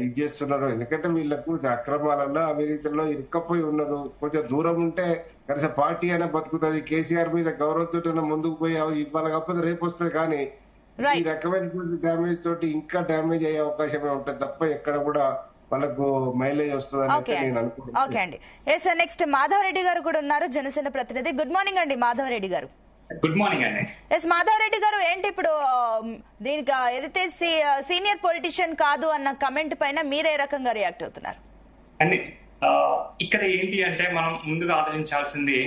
ఇది చేస్తున్నారు? ఎందుకంటే వీళ్ళకు అక్రమాలలో అవినీతిలో ఇరుక్కపోయి ఉన్నారు. కొంచెం దూరం ఉంటే కనీసం పార్టీ అయినా బతుకుతుంది. కేసీఆర్ మీద గౌరవంతో ముందుకు పోయి ఇవ్వాలి, కాకపోతే రేపు వస్తుంది. కానీ ఈ రకమైనటువంటి డ్యామేజ్ తోటి ఇంకా డ్యామేజ్ అయ్యే అవకాశమే ఉంటుంది తప్ప ఎక్కడ కూడా వాళ్ళకు మైలేజ్ వస్తుందని నేను అనుకుంటున్నాను. ఓకే అండి. ఎస్, నెక్స్ట్ మాధవరెడ్డి గారు కూడా ఉన్నారు, జనసేన ప్రతినిధి. గుడ్ మార్నింగ్ అండి మాధవరెడ్డి గారు. గుడ్ మార్నింగ్ అండి. ఎస్ మాధవరెడ్డి గారు, ఏంటి ఇప్పుడు దీనికి ఏదైతే సీనియర్ పొలిటీషియన్ కాదు అన్న కమెంట్ పైన మీరే రకంగా రియాక్ట్ అవుతున్నారు? అండి, ఇక్కడ ఏంటి అంటే మనం ముందుగా ఆలోచించాల్సింది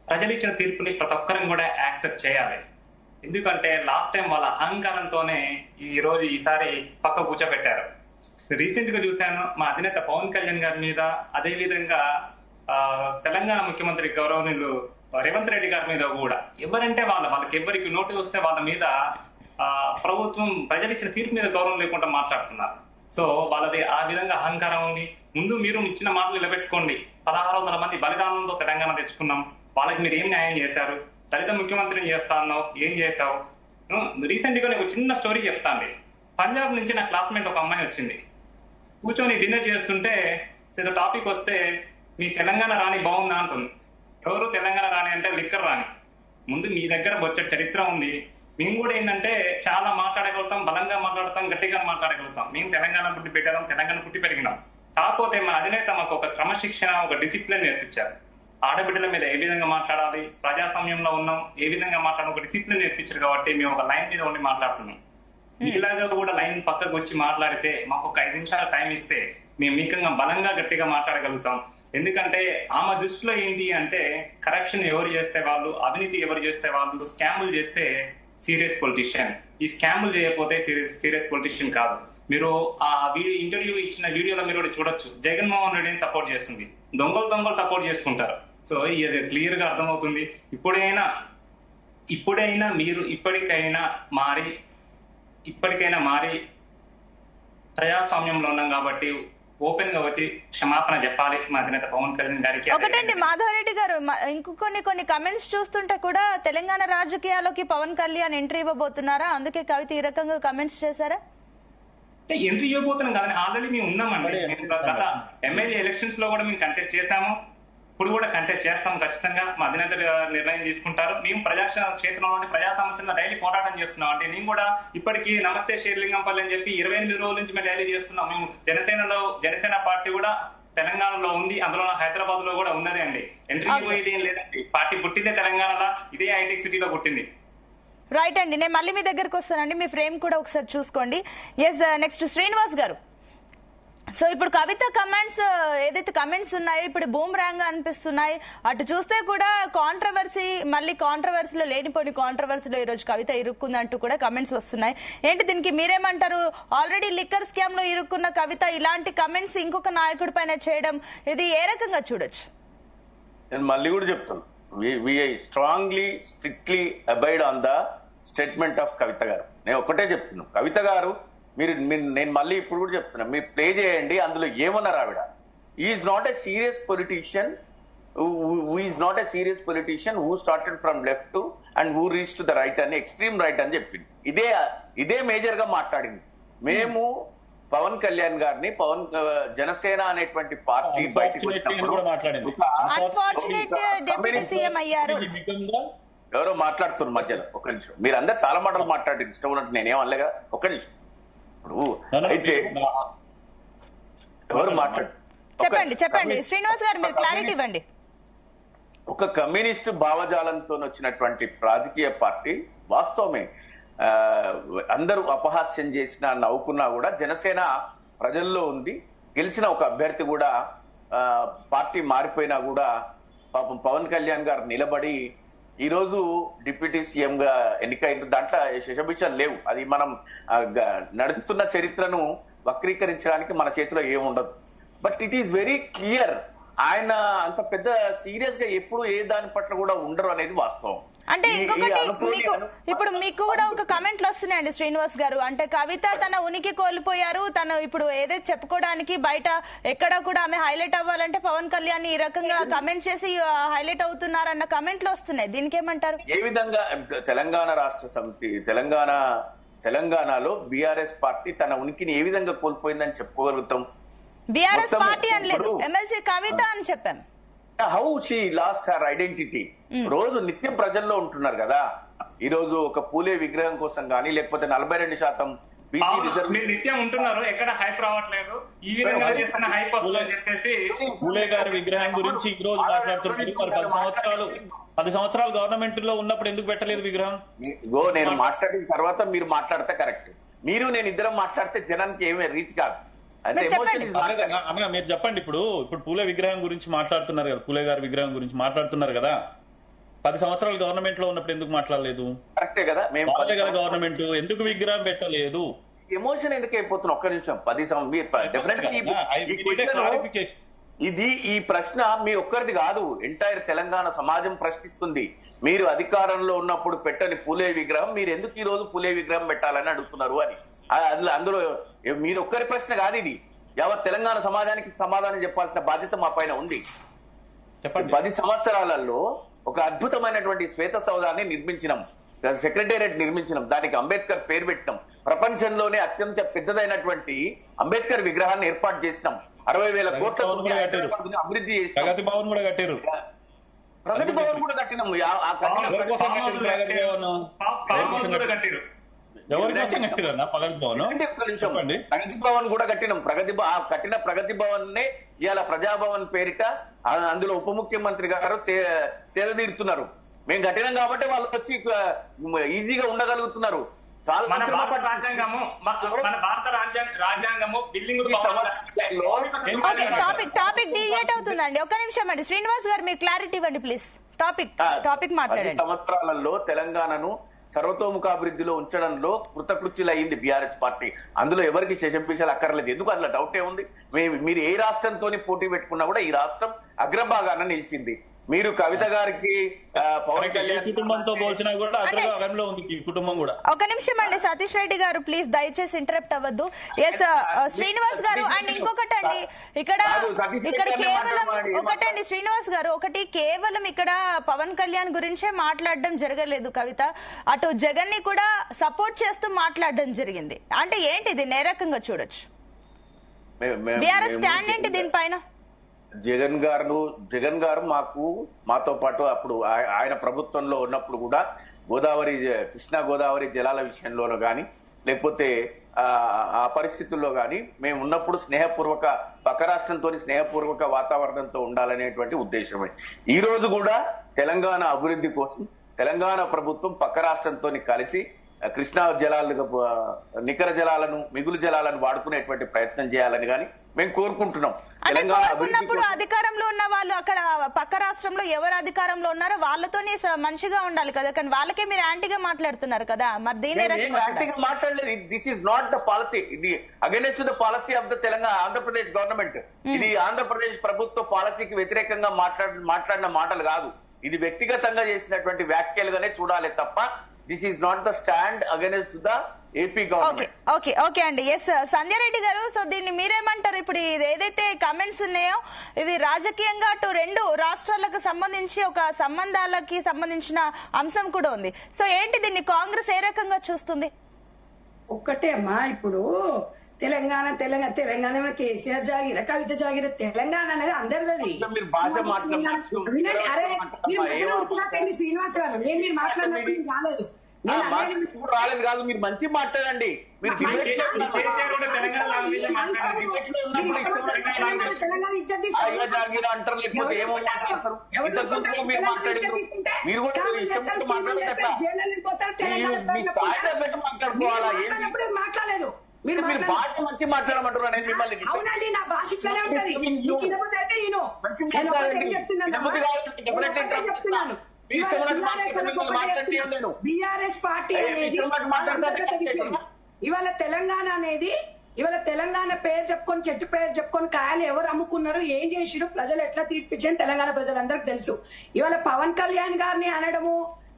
ప్రజలు ఇచ్చిన తీర్పుని ప్రతి ఒక్కరం కూడా యాక్సెప్ట్ చేయాలి. ఎందుకంటే లాస్ట్ టైం వాళ్ళ అహంకారంతోనే ఈసారి పక్క కూర్చోబెట్టారు. రీసెంట్ గా చూశాను మా అధినేత పవన్ కళ్యాణ్ గారి మీద, అదే విధంగా తెలంగాణ ముఖ్యమంత్రి గౌరవనీయులు రేవంత్ రెడ్డి గారి మీద కూడా ఎవరంటే వాళ్ళకి ఎవరికి నోటు వస్తే వాళ్ళ మీద ప్రభుత్వం ప్రజలు ఇచ్చిన తీర్పు మీద గౌరవం లేకుండా మాట్లాడుతున్నారు. సో వాళ్ళది ఆ విధంగా అహంకారం ఉంది. ముందు మీరు ఇచ్చిన మాటలు నిలబెట్టుకోండి. 1600 మంది బలిదానంతో తెలంగాణ తెచ్చుకున్నాం, వాళ్ళకి మీరు ఏం న్యాయం చేశారు? దళిత ముఖ్యమంత్రిని చేస్తా అన్నావు, ఏం చేశావు? రీసెంట్ గా నేను ఒక చిన్న స్టోరీ చెప్తాను. పంజాబ్ నుంచి నా క్లాస్మేట్ ఒక అమ్మాయి వచ్చింది. కూర్చొని డిన్నర్ చేస్తుంటే ఏదో టాపిక్ వస్తే మీ తెలంగాణ రాణి బాగుందా అంటుంది. ఎవరు తెలంగాణ రాణి అంటే లిక్కర్ రాణి. ముందు మీ దగ్గర వచ్చే చరిత్ర ఉంది. మేము కూడా ఏంటంటే చాలా మాట్లాడగలుగుతాం, బలంగా మాట్లాడతాం, గట్టిగా మాట్లాడగలుగుతాం. మేము తెలంగాణ పుట్టి పెట్టాం, తెలంగాణ పుట్టి పెరిగినాం. కాకపోతే మా అధినేత మాకు ఒక క్రమశిక్షణ, ఒక డిసిప్లిన్ నేర్పించారు. ఆడబిడ్డల మీద ఏ విధంగా మాట్లాడాలి, ప్రజాస్వామ్యంలో ఉన్నాం, ఏ విధంగా మాట్లాడాలి, ఒక డిసిప్లిన్ నేర్పించారు. కాబట్టి మేము ఒక లైన్ మీద ఉండి మాట్లాడుతున్నాం. ఇలాగా కూడా లైన్ పక్కకు వచ్చి మాట్లాడితే మాకు ఒక 5 నిమిషాల టైం ఇస్తే మేము మీకంగా బలంగా గట్టిగా మాట్లాడగలుగుతాం. ఎందుకంటే ఆమె దృష్టిలో ఏంటి అంటే కరప్షన్ ఎవరు చేస్తే వాళ్ళు, అవినీతి ఎవరు చేస్తే వాళ్ళు, స్కాములు చేస్తే సీరియస్ పొలిటీషియన్, ఈ స్కాములు చేయకపోతే సీరియస్ పొలిటీషియన్ కాదు. మీరు ఆ ఇంటర్వ్యూ ఇచ్చిన వీడియోలో మీరు కూడా చూడొచ్చు. జగన్మోహన్ రెడ్డిని సపోర్ట్ చేస్తుంది, దొంగలు సపోర్ట్ చేసుకుంటారు. సో ఇది క్లియర్ గా అర్థమవుతుంది. ఇప్పుడైనా మీరు ఇప్పటికైనా మారి ప్రజాస్వామ్యంలో ఉన్నాం కాబట్టి ఓపెన్ గా వచ్చి క్షమాపణ చెప్పాలి మా అధినేత పవన్ కళ్యాణ్ గారికి. ఒకటండి మాధవరెడ్డి గారు, కొన్ని కమెంట్స్ చూస్తుంటే కూడా తెలంగాణ రాజకీయాల్లోకి పవన్ కళ్యాణ్ ఎంట్రీ ఇవ్వబోతున్నారా? అందుకే కవిత ఈ రకంగా కమెంట్స్ చేశారా? ఎంట్రీ ఇవ్వబోతున్నాం కదండి, ఆల్రెడీ మేము ఉన్నామండి. గత ఎమ్మెల్యే ఎలక్షన్స్ లో కూడా మేము కంటెస్ట్ చేశాము, ఇప్పుడు కూడా కంటెస్ట్ చేస్తాం. ఖచ్చితంగా మా అధినేత నిర్ణయం తీసుకుంటారు. మేము క్షేత్రంలో ప్రజా సమస్యలను డైలీ పోరాటం చేస్తున్నాం. అంటే నేను కూడా ఇప్పటికీ నమస్తే షేర్లింగంపల్లి అని చెప్పి 28 రోజుల నుంచి మేము డైలీ చేస్తున్నాం. మేము జనసేన పార్టీ కూడా తెలంగాణలో ఉంది, అందులో హైదరాబాద్ లో కూడా ఉన్నదే అండి. ఎంట్రీ పోయేది ఏం లేదండి. పార్టీ పుట్టిందే తెలంగాణలో, ఇదే హైటెక్ సిటీలో పుట్టింది. రైట్ అండి, నేను మళ్ళీ మీ దగ్గరకు వస్తానండి. మీ ఫ్రేమ్ కూడా ఒకసారి చూసుకోండి. ఎస్, నెక్స్ట్ శ్రీనివాస్ గారు. సో ఇప్పుడు కవిత కమెంట్స్ ఏదైతే కమెంట్స్ ఉన్నాయో ఇప్పుడు బూమ్రాంగ్ అనిపిస్తున్నాయి. అటు చూస్తే కూడా కాంట్రవర్సీలో లేనిపోని కాంట్రవర్సీలో ఈ రోజు కవిత ఇరుక్కుందంటూ కూడా కమెంట్స్ వస్తున్నాయి. ఏంటి దీనికి మీరేమంటారు? ఆల్రెడీ లిక్కర్ స్కామ్ లో ఇరుక్కున్న కవిత ఇలాంటి కమెంట్స్ ఇంకొక నాయకుడి పైన చేయడం, ఇది ఏ రకంగా చూడొచ్చు? నేను మళ్ళీ కూడా చెప్తాను, we strictly abide on the statement of కవిత గారు. నేను ఒకటే చెప్తున్నాను, కవిత గారు నేను మళ్ళీ ఇప్పుడు కూడా చెప్తున్నా, మీరు ప్లే చేయండి, అందులో ఏమన్నారు ఆవిడ. Is not a serious politician who started from left and who reach to the right అని, ఎక్స్ట్రీమ్ రైట్ అని చెప్పింది. ఇదే మేజర్ గా మాట్లాడింది. మేము పవన్ కళ్యాణ్ గారిని జనసేన అనేటువంటి పార్టీ బయటకు ఎవరో మాట్లాడుతున్నారు మధ్యలో. ఒక నిమిషం, మీరు అందరు చాలా మాటలు మాట్లాడారు, ఇష్టం ఉన్నట్టు నేనేం అనలే కదా. ఒక నిమిషం, అయితే ఎవరు చెప్పండి శ్రీనివాస్ గారు, మీరు క్లారిటీ ఇవ్వండి. ఒక కమ్యూనిస్ట్ భావజాలంతో వచ్చినటువంటి రాజకీయ పార్టీ వాస్తవమే అందరూ అపహాస్యం చేసినా నవ్వుకున్నా కూడా జనసేన ప్రజల్లో ఉంది. గెలిచిన ఒక అభ్యర్థి కూడా పార్టీ మారిపోయినా కూడా పాపం పవన్ కళ్యాణ్ గారు నిలబడి ఈరోజు డిప్యూటీ సీఎం గా ఎన్నికైన దాంట్లో శశభిషాలు లేవు. అది మనం నడుస్తున్న చరిత్రను వక్రీకరించడానికి మన చేతిలో ఏముండదు. But it is very clear, ఆయన అంత పెద్ద సీరియస్ గా ఎప్పుడు ఏ దాని పట్ల కూడా ఉండరు అనేది వాస్తవం. అంటే ఇంకొకటి మీకు ఇప్పుడు మీకు కూడా ఒక కమెంట్లు వస్తున్నాయండి శ్రీనివాస్ గారు. అంటే కవిత తన ఉనికి కోల్పోయారు, తను ఇప్పుడు ఏదైతే చెప్పుకోవడానికి బయట ఎక్కడ కూడా ఆమె హైలైట్ అవ్వాలంటే పవన్ కళ్యాణ్ ఈ రకంగా కమెంట్ చేసి హైలైట్ అవుతున్నారన్న కమెంట్లు వస్తున్నాయి. దీనికి ఏమంటారు? ఏ విధంగా తెలంగాణ రాష్ట్ర సమితి తెలంగాణలో బీఆర్ఎస్ పార్టీ తన ఉనికిని ఏ విధంగా కోల్పోయిందని చెప్పుకోగలుగుతాం? బీఆర్ఎస్ పార్టీ అని లేదు, ఎమ్మెల్సీ కవిత అని చెప్పాం. How she lost her identity. రోజు నిత్యం ప్రజల్లో ఉంటున్నారు కదా. ఈ రోజు ఒక పూలే విగ్రహం కోసం గానీ లేకపోతే 42% బీసీ రిజర్వ్ మీరు నిత్యం ఉంటున్నారు, ఎక్కడ హైప్ రావట్లేదు. ఈ విధంగా చేస్తున్న హైప్ వస్తుందని చెప్పేసి పూలే గారి విగ్రహం గురించి ఈ రోజు మాట్లాడుతున్నారు. మరి 10 సంవత్సరాలు గవర్నమెంట్ లో ఉన్నప్పుడు ఎందుకు పెట్టలేదు విగ్రహం? నేను మాట్లాడిన తర్వాత మీరు మాట్లాడితే కరెక్ట్. మీరు నేను ఇద్దరం మాట్లాడితే జనానికి ఏమీ రీచ్ కాదు. మీరు చెప్పండి. ఇప్పుడు పూలే విగ్రహం గురించి మాట్లాడుతున్నారు కదా, పూలే గారి విగ్రహం గురించి మాట్లాడుతున్నారు కదా. 10 సంవత్సరాలు గవర్నమెంట్ లో ఉన్నప్పుడు ఎందుకు మాట్లాడలేదు? కరెక్టే కదా, మేము కదా గవర్నమెంట్ ఎందుకు విగ్రహం పెట్టలేదు? ఎమోషన్ ఎందుకు అయిపోతుంది? ఒక్క నిమిషం. 10 ఇది ఈ ప్రశ్న మీ ఒక్కరిది కాదు, ఎంటైర్ తెలంగాణ సమాజం ప్రశ్నిస్తుంది. మీరు అధికారంలో ఉన్నప్పుడు పెట్టని పూలే విగ్రహం మీరు ఎందుకు ఈ రోజు పూలే విగ్రహం పెట్టాలని అడుగుతున్నారు అని. అందులో మీరు ఒక్కరి ప్రశ్న కాదు ఇది. యావత్ తెలంగాణ సమాజానికి సమాధానం చెప్పాల్సిన బాధ్యత మా పైన ఉంది. 10 సంవత్సరాలలో ఒక అద్భుతమైనటువంటి శ్వేత సౌధాన్ని నిర్మించినాం, సెక్రటేరియట్ నిర్మించినాం, దానికి అంబేద్కర్ పేరు పెట్టినాం. ప్రపంచంలోనే అత్యంత పెద్దదైనటువంటి అంబేద్కర్ విగ్రహాన్ని ఏర్పాటు చేసినాం. 60,000 కోట్ల అభివృద్ధి చేసినాం. ప్రగతి భవన్ కూడా కట్టారు. ప్రగతి భవన్ కూడా కట్టినాం. ప్రగతి భవన్ కూడా కట్టినాం. కట్టిన ప్రగతి భవన్ నే ఇవాళ ప్రజాభవన్ పేరిట అందులో ఉప ముఖ్యమంత్రి గారు సేద తీరుతున్నారు. మేము కట్టినాం కాబట్టి వాళ్ళు వచ్చి ఈజీగా ఉండగలుగుతున్నారు. మన భారత రాజ్యాంగము బిల్డింగ్ టాపిక్ డివియేట్ అవుతుందండి. ఒక్క నిమిషం అండి శ్రీనివాస్ గారు, మీరు క్లారిటీ ఇవ్వండి ప్లీజ్. టాపిక్ మాట్లాడండి. 10 సంవత్సరాలలో తెలంగాణను సర్వతోముఖాభివృద్ధిలో ఉంచడంలో కృతకృత్యులయ్యింది బీఆర్ఎస్ పార్టీ. అందులో ఎవరికి శశంపిషాలు అక్కర్లేదు. ఎందుకు అందులో డౌటే ఉంది? మీరు ఏ రాష్ట్రంతో పోటీ పెట్టుకున్నా కూడా ఈ రాష్ట్రం అగ్రభాగాన నిలిచింది. మీరు కవిత గారికి పవన్ కళ్యాణ్ కుటుంబంతో పోల్చినా కూడా అగ్రభాగంలో ఉంది ఈ కుటుంబం కూడా. ఒక నిమిషం అండి సతీష్ రెడ్డి గారు, ప్లీజ్ దయచేసి ఇంటరప్ట్ అవ్వద్దు. ఎస్ శ్రీనివాస్ గారు. అండ్ ఇంకొకటండి, ఇక్కడ కేవలం ఒకటండి శ్రీనివాస్ గారు, ఒకటి కేవలం ఇక్కడ పవన్ కళ్యాణ్ గురించే మాట్లాడడం జరగలేదు కవిత, అటు జగన్ ని కూడా సపోర్ట్ చేస్తూ మాట్లాడడం జరిగింది. అంటే ఏంటి దీన్ని ఏ రకంగా చూడొచ్చు? బీఆర్ఎస్ స్టాండ్ ఏంటి దీనిపైన? జగన్ గారు మాతో పాటు అప్పుడు ఆయన ప్రభుత్వంలో ఉన్నప్పుడు కూడా కృష్ణా గోదావరి జలాల విషయంలోనూ గాని లేకపోతే ఆ పరిస్థితుల్లో గాని మేము ఉన్నప్పుడు పక్క రాష్ట్రంతో స్నేహపూర్వక వాతావరణంతో ఉండాలనేటువంటి ఉద్దేశమే. ఈ రోజు కూడా తెలంగాణ అభివృద్ధి కోసం తెలంగాణ ప్రభుత్వం పక్క రాష్ట్రంతో కలిసి కృష్ణా నికర జలాలను మిగులు జలాలను వాడుకునేటువంటి ప్రయత్నం చేయాలని గాని మేము కోరుకుంటున్నాం. కోరుకున్నప్పుడు అధికారంలో ఉన్న వాళ్ళు అక్కడ పక్క రాష్ట్రంలో ఎవరు అధికారంలో ఉన్నారో వాళ్ళతోనే మంచిగా ఉండాలి కదా, కానీ వాళ్ళకే మీరు యాంటీగా మాట్లాడుతున్నారు కదా. మరి దీని యాంటీగా మాట్లాడలేదు. This is not the policy. ఇది against the policy of the Andhra Pradesh government. ఇది ఆంధ్రప్రదేశ్ ప్రభుత్వ పాలసీకి వ్యతిరేకంగా మాట్లాడిన మాటలు కాదు. ఇది వ్యక్తిగతంగా చేసినటువంటి వ్యాఖ్యలుగానే చూడాలి తప్ప this is not the stand against the AP government. Okay అండి. ఎస్ సంజయ్ రెడ్డి గారు, సో దీన్ని మీరేమంటారు? ఇప్పుడు ఇది ఏదైతే కమెంట్స్ ఉన్నాయో ఇది రాజకీయంగా అటు 2 రాష్ట్రాలకు సంబంధించి ఒక సంబంధాలకి సంబంధించిన అంశం కూడా ఉంది. సో ఏంటి దీన్ని కాంగ్రెస్ ఏ రకంగా చూస్తుంది? ఒక్కటే అమ్మా, ఇప్పుడు తెలంగాణ కేసీఆర్ జాగిర, కవిత జాగిర, తెలంగాణ అనేది అందరిది. వినండి, అరే మీరు మధ్యలో ఉరుకులాకండి శ్రీనివాస్ గారు. మీరు మాట్లాడినప్పుడు రాలేదు, రాలేదు కాదు. మీరు మంచి మాట్లాడండి. మీరు తెలంగాణ ఇజ్జత్ అంటారు లేకపోతే ఏమో మీరు మాట్లాడలేదు. మీరు భాష మంచి మాట్లాడమంటారు అనేది మిమ్మల్ని. అవునండి, నా భాష ఇట్లానే ఉంటది. చెప్తున్నాను. బీఆర్ఎస్ పార్టీ అనేది విషయం. ఇవాళ తెలంగాణ అనేది ఇవాళ తెలంగాణ పేరు చెప్పుకొని చెట్టు పేరు చెప్పుకొని కాయలు ఎవరు అమ్ముకున్నారు, ఏం చేసిరు, ప్రజలు ఎట్లా తీర్పిచ్చారు తెలంగాణ ప్రజలందరికీ తెలుసు. ఇవాళ పవన్ కళ్యాణ్ గారిని అనడము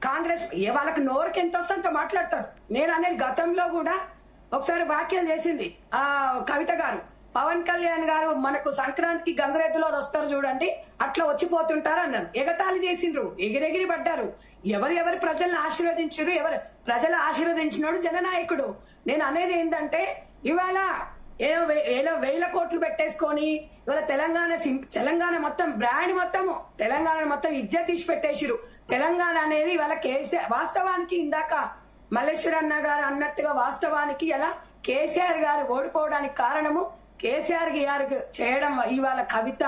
కాంగ్రెస్ వాళ్ళకి నోరుకి ఎంత వస్తే అంత మాట్లాడతారు. నేను అనేది గతంలో కూడా ఒకసారి వ్యాఖ్యలు చేసింది కవిత గారు, పవన్ కళ్యాణ్ గారు మనకు సంక్రాంతికి గంగరెద్దులో వస్తారు చూడండి అట్లా వచ్చిపోతుంటారు అన్నారు. ఎగతాళి చేసిండ్రు, ఎగిరెగిరి పడ్డారు. ఎవరు ప్రజలను ఆశీర్వదించారు, ఎవరు ప్రజలు ఆశీర్వదించినాడు జననాయకుడు. నేను అనేది ఏంటంటే ఇవాళ ఏదో 1000 కోట్లు పెట్టేసుకొని ఇవాళ తెలంగాణ మొత్తం బ్రాండ్ మొత్తము తెలంగాణ మొత్తం ఇజ్జత్ తీసి పెట్టేసిరు. తెలంగాణ అనేది ఇవాళ కేసీఆర్ వాస్తవానికి ఇందాక మల్లేశ్వర అన్న గారు అన్నట్టుగా వాస్తవానికి ఇలా కేసీఆర్ గారు ఓడిపోవడానికి కారణము కేసీఆర్ గారికి చేయడం ఇవాళ కవిత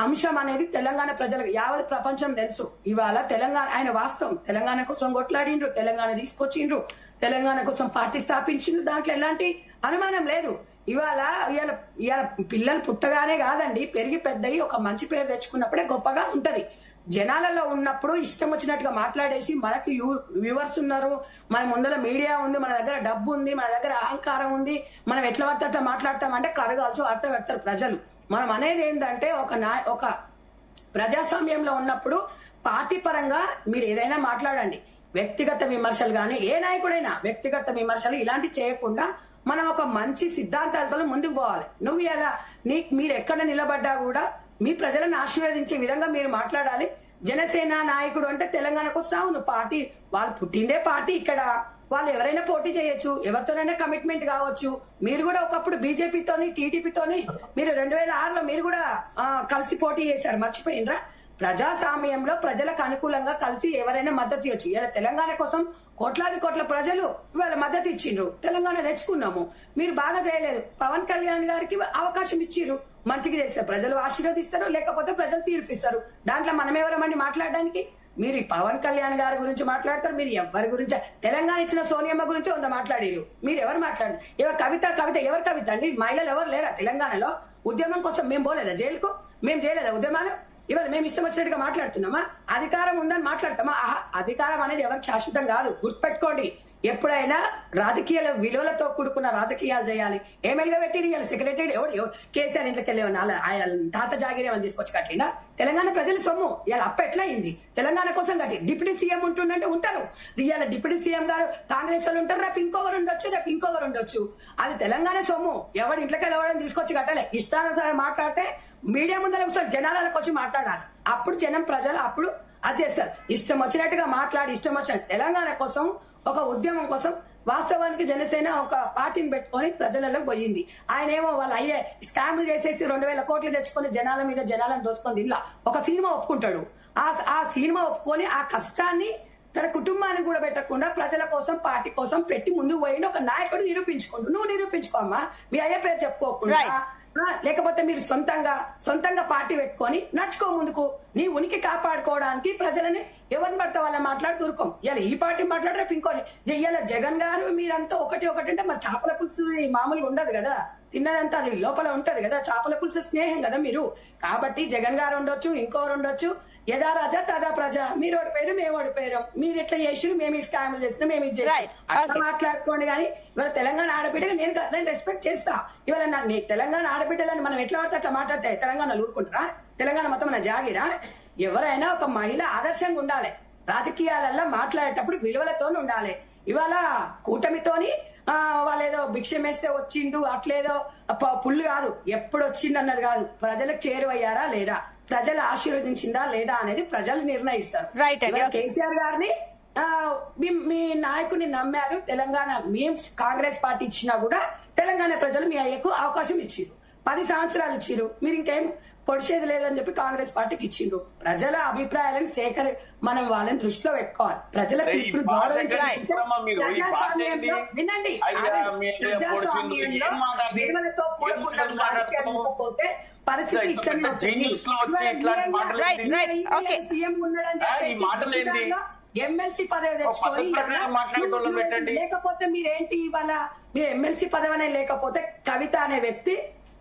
అంశం అనేది తెలంగాణ ప్రజలకు యావత్ ప్రపంచం తెలుసు. ఇవాళ తెలంగాణ ఆయన వాస్తవం తెలంగాణ కోసం కొట్లాడిండ్రు, తెలంగాణ తీసుకొచ్చిండ్రు, తెలంగాణ కోసం పార్టీ స్థాపించిండ్రు, దాంట్లో ఎలాంటి అనుమానం లేదు. ఇవాళ పిల్లలు పుట్టగానే కాదండి, పెరిగి పెద్దయి ఒక మంచి పేరు తెచ్చుకున్నప్పుడే గొప్పగా ఉంటది. జనాలలో ఉన్నప్పుడు ఇష్టం వచ్చినట్టుగా మాట్లాడేసి మనకు వ్యూవర్స్ ఉన్నారు, మన ముందర మీడియా ఉంది, మన దగ్గర డబ్బు ఉంది, మన దగ్గర అహంకారం ఉంది, మనం ఎట్లా పడితే అట్లా మాట్లాడతామంటే కరగాల్సి అట్ట పెడతారు ప్రజలు. మనం అనేది ఏంటంటే ఒక ప్రజాస్వామ్యంలో ఉన్నప్పుడు పార్టీ పరంగా మీరు ఏదైనా మాట్లాడండి, వ్యక్తిగత విమర్శలు కానీ ఏ నాయకుడైనా వ్యక్తిగత విమర్శలు ఇలాంటి చేయకుండా మనం ఒక మంచి సిద్ధాంతాలతో ముందుకు పోవాలి. నువ్వు ఇలా మీరు ఎక్కడ నిలబడ్డా కూడా మీ ప్రజలను ఆశీర్వదించే విధంగా మీరు మాట్లాడాలి. జనసేన నాయకుడు అంటే తెలంగాణకు వస్తావు నువ్వు పార్టీ, వాళ్ళు పుట్టిందే పార్టీ, ఇక్కడ వాళ్ళు ఎవరైనా పోటీ చేయొచ్చు, ఎవరితోనైనా కమిట్మెంట్ కావచ్చు. మీరు కూడా ఒకప్పుడు బీజేపీతోని టీడీపీతోని మీరు 2006లో మీరు కూడా కలిసి పోటీ చేశారు, మర్చిపోయినరా? ప్రజాస్వామ్యంలో ప్రజలకు అనుకూలంగా కలిసి ఎవరైనా మద్దతు ఇవ్వచ్చు. ఇలా తెలంగాణ కోసం కోట్ల ప్రజలు ఇవాళ మద్దతు ఇచ్చిండ్రు, తెలంగాణ తెచ్చుకున్నాము. మీరు బాగా చేయలేదు, పవన్ కళ్యాణ్ గారికి అవకాశం ఇచ్చిర్రు, మంచిగా చేస్తే ప్రజలు ఆశీర్వదిస్తారు, లేకపోతే ప్రజలు తీర్పిస్తారు. దాంట్లో మనం ఎవరమండి మాట్లాడడానికి? మీరు పవన్ కళ్యాణ్ గారి గురించి మాట్లాడతారు, మీరు ఎవరి గురించి తెలంగాణ ఇచ్చిన సోనియమ్మ గురించి ఉందా మాట్లాడారు, మీరు ఎవరు మాట్లాడారు? ఎవరు కవిత ఎవరు కవిత అండి? మహిళలు ఎవరు లేరా తెలంగాణలో? ఉద్యమం కోసం మేము పోలేదా జైలుకు? మేము చేయలేదా ఉద్యమాలు? ఇవాళ మేము ఇష్టం వచ్చినట్టుగా మాట్లాడుతున్నామా? అధికారం ఉందని మాట్లాడతామా? అధికారం అనేది ఎవరికి శాశ్వతం కాదు, గుర్తుపెట్టుకోండి. ఎప్పుడైనా రాజకీయ విలువలతో కూడుకున్న రాజకీయాలు చేయాలి. ఎమ్మెల్యేగా పెట్టి సెక్రటరీ ఎవడు కేసీఆర్ ఇంట్లోకి వెళ్ళి తాత జాగిరేమని తీసుకొచ్చి కట్టినా తెలంగాణ ప్రజల సొమ్ము ఇలా అప్ప ఎట్లా అయింది? తెలంగాణ కోసం కట్టి డిప్యూటీ సీఎం ఉంటుందంటే ఉంటారు, ఇవాళ డిప్యూటీ సీఎం గారు కాంగ్రెస్ వాళ్ళు ఉంటారు, రేపు ఇంకొకరు ఉండొచ్చు. అది తెలంగాణ సొమ్ము, ఎవడు ఇంట్లోకి వెళ్ళవడం తీసుకొచ్చి కట్టలే. ఇష్టానుసారం మాట్లాడితే మీడియా ముందర కూర్చొని జనాలకు వచ్చి మాట్లాడాలి. అప్పుడు జనం ప్రజలు అప్పుడు అది చేస్తారు. ఇష్టం వచ్చినట్టుగా మాట్లాడి ఇష్టం వచ్చినట్టు తెలంగాణ కోసం ఒక ఉద్యమం కోసం వాస్తవానికి జనసేన ఒక పార్టీని పెట్టుకొని ప్రజలలో పోయింది. ఆయన ఏమో వాళ్ళు అయ్యే స్కామ్లు చేసేసి 2000 కోట్లు తెచ్చుకొని జనాలను దోసుకొని ఇలా ఒక సినిమా ఒప్పుకుంటాడు. ఆ సినిమా ఒప్పుకొని ఆ కష్టాన్ని తన కుటుంబానికి కూడా పెట్టకుండా ప్రజల కోసం పార్టీ కోసం పెట్టి ముందుకు పోయింది ఒక నాయకుడు నిరూపించుకోండు. నువ్వు నిరూపించుకోమ్మా, మీ అయ్యే పేరు చెప్పుకోకుండా, లేకపోతే మీరు సొంతంగా పార్టీ పెట్టుకొని నడుచుకో ముందుకు. నీ ఉనికి కాపాడుకోవడానికి ప్రజలని ఎవరిని పడితే వాళ్ళని మాట్లాడి దూరుకోం. ఇలా ఈ పార్టీ మాట్లాడి రేపు ఇంకోని ఇవాళ జగన్ గారు మీరంతా ఒకటి అంటే మరి చేపల పులుసు మామూలుగా ఉండదు కదా, తిన్నదంతా అది లోపల ఉంటది కదా, చేపల పులుసు స్నేహం కదా మీరు. కాబట్టి జగన్ గారు ఉండొచ్చు, ఇంకోరు ఉండొచ్చు, యథా రాజా తదా ప్రజ, మీరు ఓడిపోయారు మేము ఓడిపోయారు, మీరు ఎట్లా చేసిరు, మేము ఈ స్కామ్లు చేసినా మేము ఇది చేసినాం అట్లా మాట్లాడుకోండి. కానీ ఇవాళ తెలంగాణ ఆడబిడ్డగా నేను రెస్పెక్ట్ చేస్తా. ఇవాళ తెలంగాణ ఆడబిడ్డలని మనం ఎట్లా పడితే అట్లా మాట్లాడితే తెలంగాణ ఊరుకుంటారా? తెలంగాణ మొత్తం మన జాగిరా? ఎవరైనా ఒక మహిళ ఆదర్శంగా ఉండాలి, రాజకీయాలలో మాట్లాడేటప్పుడు విలువలతో ఉండాలి. ఇవాళ కూటమితోని వాళ్ళేదో భిక్షం వేస్తే వచ్చిండు అట్లేదో పుల్లు కాదు, ఎప్పుడు వచ్చిండు అన్నది కాదు, ప్రజలకు చేరువయ్యారా లేదా, ప్రజలు ఆశీర్వదించిందా లేదా అనేది ప్రజలు నిర్ణయిస్తారు. కేసీఆర్ గారిని మీ నాయకుడిని నమ్మారు తెలంగాణ, మేము కాంగ్రెస్ పార్టీ ఇచ్చినా కూడా తెలంగాణ ప్రజలు మీ అయ్యకు అవకాశం ఇచ్చిరు, 10 సంవత్సరాలు ఇచ్చిరు, మీరు ఇంకేం పొడిచేది లేదని చెప్పి కాంగ్రెస్ పార్టీకి ఇచ్చిండ్రు. ప్రజల అభిప్రాయాలను మనం వాళ్ళని దృష్టిలో పెట్టుకోవాలి. ప్రజల తీర్పును గౌరవించాలి. ప్రజాస్వామ్యంలో వినండి, ప్రజాస్వామ్యంలో విలువలతో కూడుకున్న రాజకీయాలు లేకపోతే పరిస్థితి ఇట్లనే సీఎం ఉన్నాడని చెప్పి ఎమ్మెల్సీ పదవి తెచ్చుకొని లేకపోతే మీరేంటి ఇవాళ మీరు ఎమ్మెల్సీ పదవి అనే లేకపోతే కవిత అనే వ్యక్తి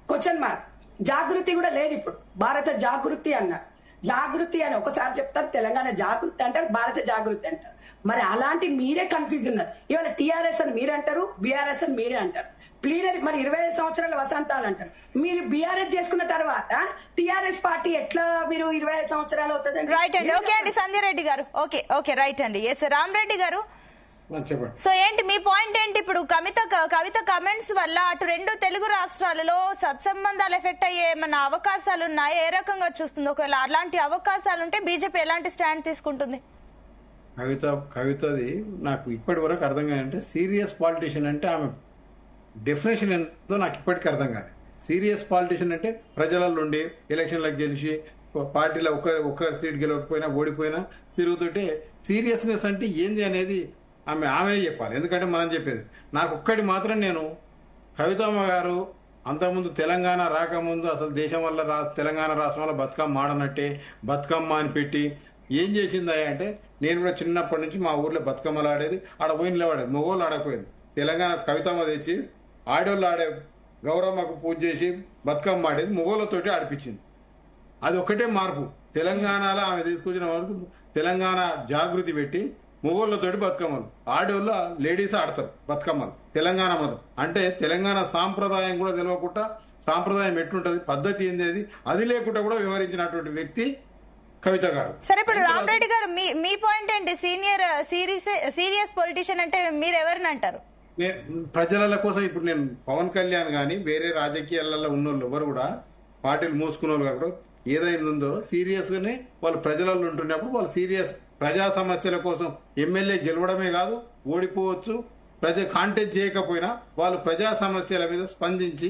క్వశ్చన్ మార్క్. జాగృతి కూడా లేదు ఇప్పుడు, భారత జాగృతి అన్నారు. జాగృతి అని ఒకసారి చెప్తారు, తెలంగాణ జాగృతి అంటారు, భారత జాగృతి అంటారు. మరి అలాంటి మీరే కన్ఫ్యూజ్ ఉన్నారు. ఇవాళ టీఆర్ఎస్ అని మీరు అంటారు, బీఆర్ఎస్ అని మీరే అంటారు. ప్లీనరీ మరి 25 సంవత్సరాల వసంతాలు అంటారు. మీరు బీఆర్ఎస్ చేసుకున్న తర్వాత టీఆర్ఎస్ పార్టీ ఎట్లా మీరు 25 సంవత్సరాలు అవుతుంది? రైట్ అండి. ఓకే అండి సంధ్య రెడ్డి గారు. ఓకే రైట్ అండి. ఎస్ రామరెడ్డి గారు, చెప్పండి. సో ఏంటి మీ పాయింట్ ఏంటి? ఇప్పుడు కవిత కమెంట్స్ వల్ల అటు రెండు తెలుగు రాష్ట్రాలలో సత్సంబంధాలు ఎఫెక్ట్ అయ్యే ఏమన్నా అవకాశాలు ఉన్నాయా? ఏ రకంగా చూస్తుంది? ఒకవేళ అలాంటి అవకాశాలు ఉంటే బీజేపీ ఎలాంటి స్టాండ్ తీసుకుంటుంది? కవితది నాకు ఇప్పటి వరకు అర్థం కాదంటే సీరియస్ పాలిటిషియన్ అంటే ఆమె డెఫినేషన్ ఎంతో నాకు ఇప్పటికీ అర్థం కాదు. సీరియస్ పాలిటిషియన్ అంటే ప్రజలలో ఉండి ఎలక్షన్లకు గెలిచి పార్టీలో ఒక్క సీట్ గెలవకపోయినా ఓడిపోయినా తిరుగుతుంటే సీరియస్నెస్ అంటే ఏంది అనేది ఆమెనే చెప్పాలి. ఎందుకంటే మనం చెప్పేది నాకు ఒక్కటి మాత్రం, నేను కవితమ్మ గారు అంతకుముందు తెలంగాణ రాకముందు అసలు దేశం వల్ల తెలంగాణ రాష్ట్రం వల్ల బతుకమ్మ ఆడనట్టే బతుకమ్మ అని పెట్టి ఏం చేసిందా అంటే, నేను కూడా చిన్నప్పటి నుంచి మా ఊర్లో బతుకమ్మలు ఆడేది, ఆడ పోయి నిలబడేది, మగోళ్ళు ఆడకపోయేది. తెలంగాణ కవితమ్మ తెచ్చి ఆడోళ్ళు ఆడే గౌరమ్మకు పూజ చేసి బతుకమ్మ ఆడేది, మగోళ్ళతోటి ఆడిపించింది. అది ఒకటే మార్పు. తెలంగాణలో ఆమె తీసుకొచ్చిన వరకు తెలంగాణ జాగృతి పెట్టి మొగోళ్ళతోటి బతుకమ్మలు, ఆడోళ్ళు లేడీస్ ఆడతారు బతుకమ్మలు తెలంగాణ మతం. అంటే తెలంగాణ సాంప్రదాయం కూడా తెలియకుండా సాంప్రదాయం ఎట్లుంటది, పద్ధతి ఏంది అది లేకుండా కూడా వివరించినటువంటి వ్యక్తి కవిత గారు. సరే, ఇప్పుడు రామరెడ్డి గారు మీ పాయింట్ ఏంటి? సీరియస్ పొలిటీషియన్ అంటే మీరు ఎవరిని అంటారు? ప్రజల కోసం ఇప్పుడు నేను పవన్ కళ్యాణ్ గాని వేరే రాజకీయాలలో ఉన్న వాళ్ళు ఎవరు కూడా పార్టీలు మూసుకున్న వాళ్ళు కాకుండా ఏదైనా ఉందో సీరియస్ గానే వాళ్ళు ప్రజలలో ఉంటున్నప్పుడు వాళ్ళు సీరియస్ ప్రజా సమస్యల కోసం ఎమ్మెల్యే గెలవడమే కాదు, ఓడిపోవచ్చు, కాంటెస్ట్ చేయకపోయినా వాళ్ళు ప్రజా సమస్యల మీద స్పందించి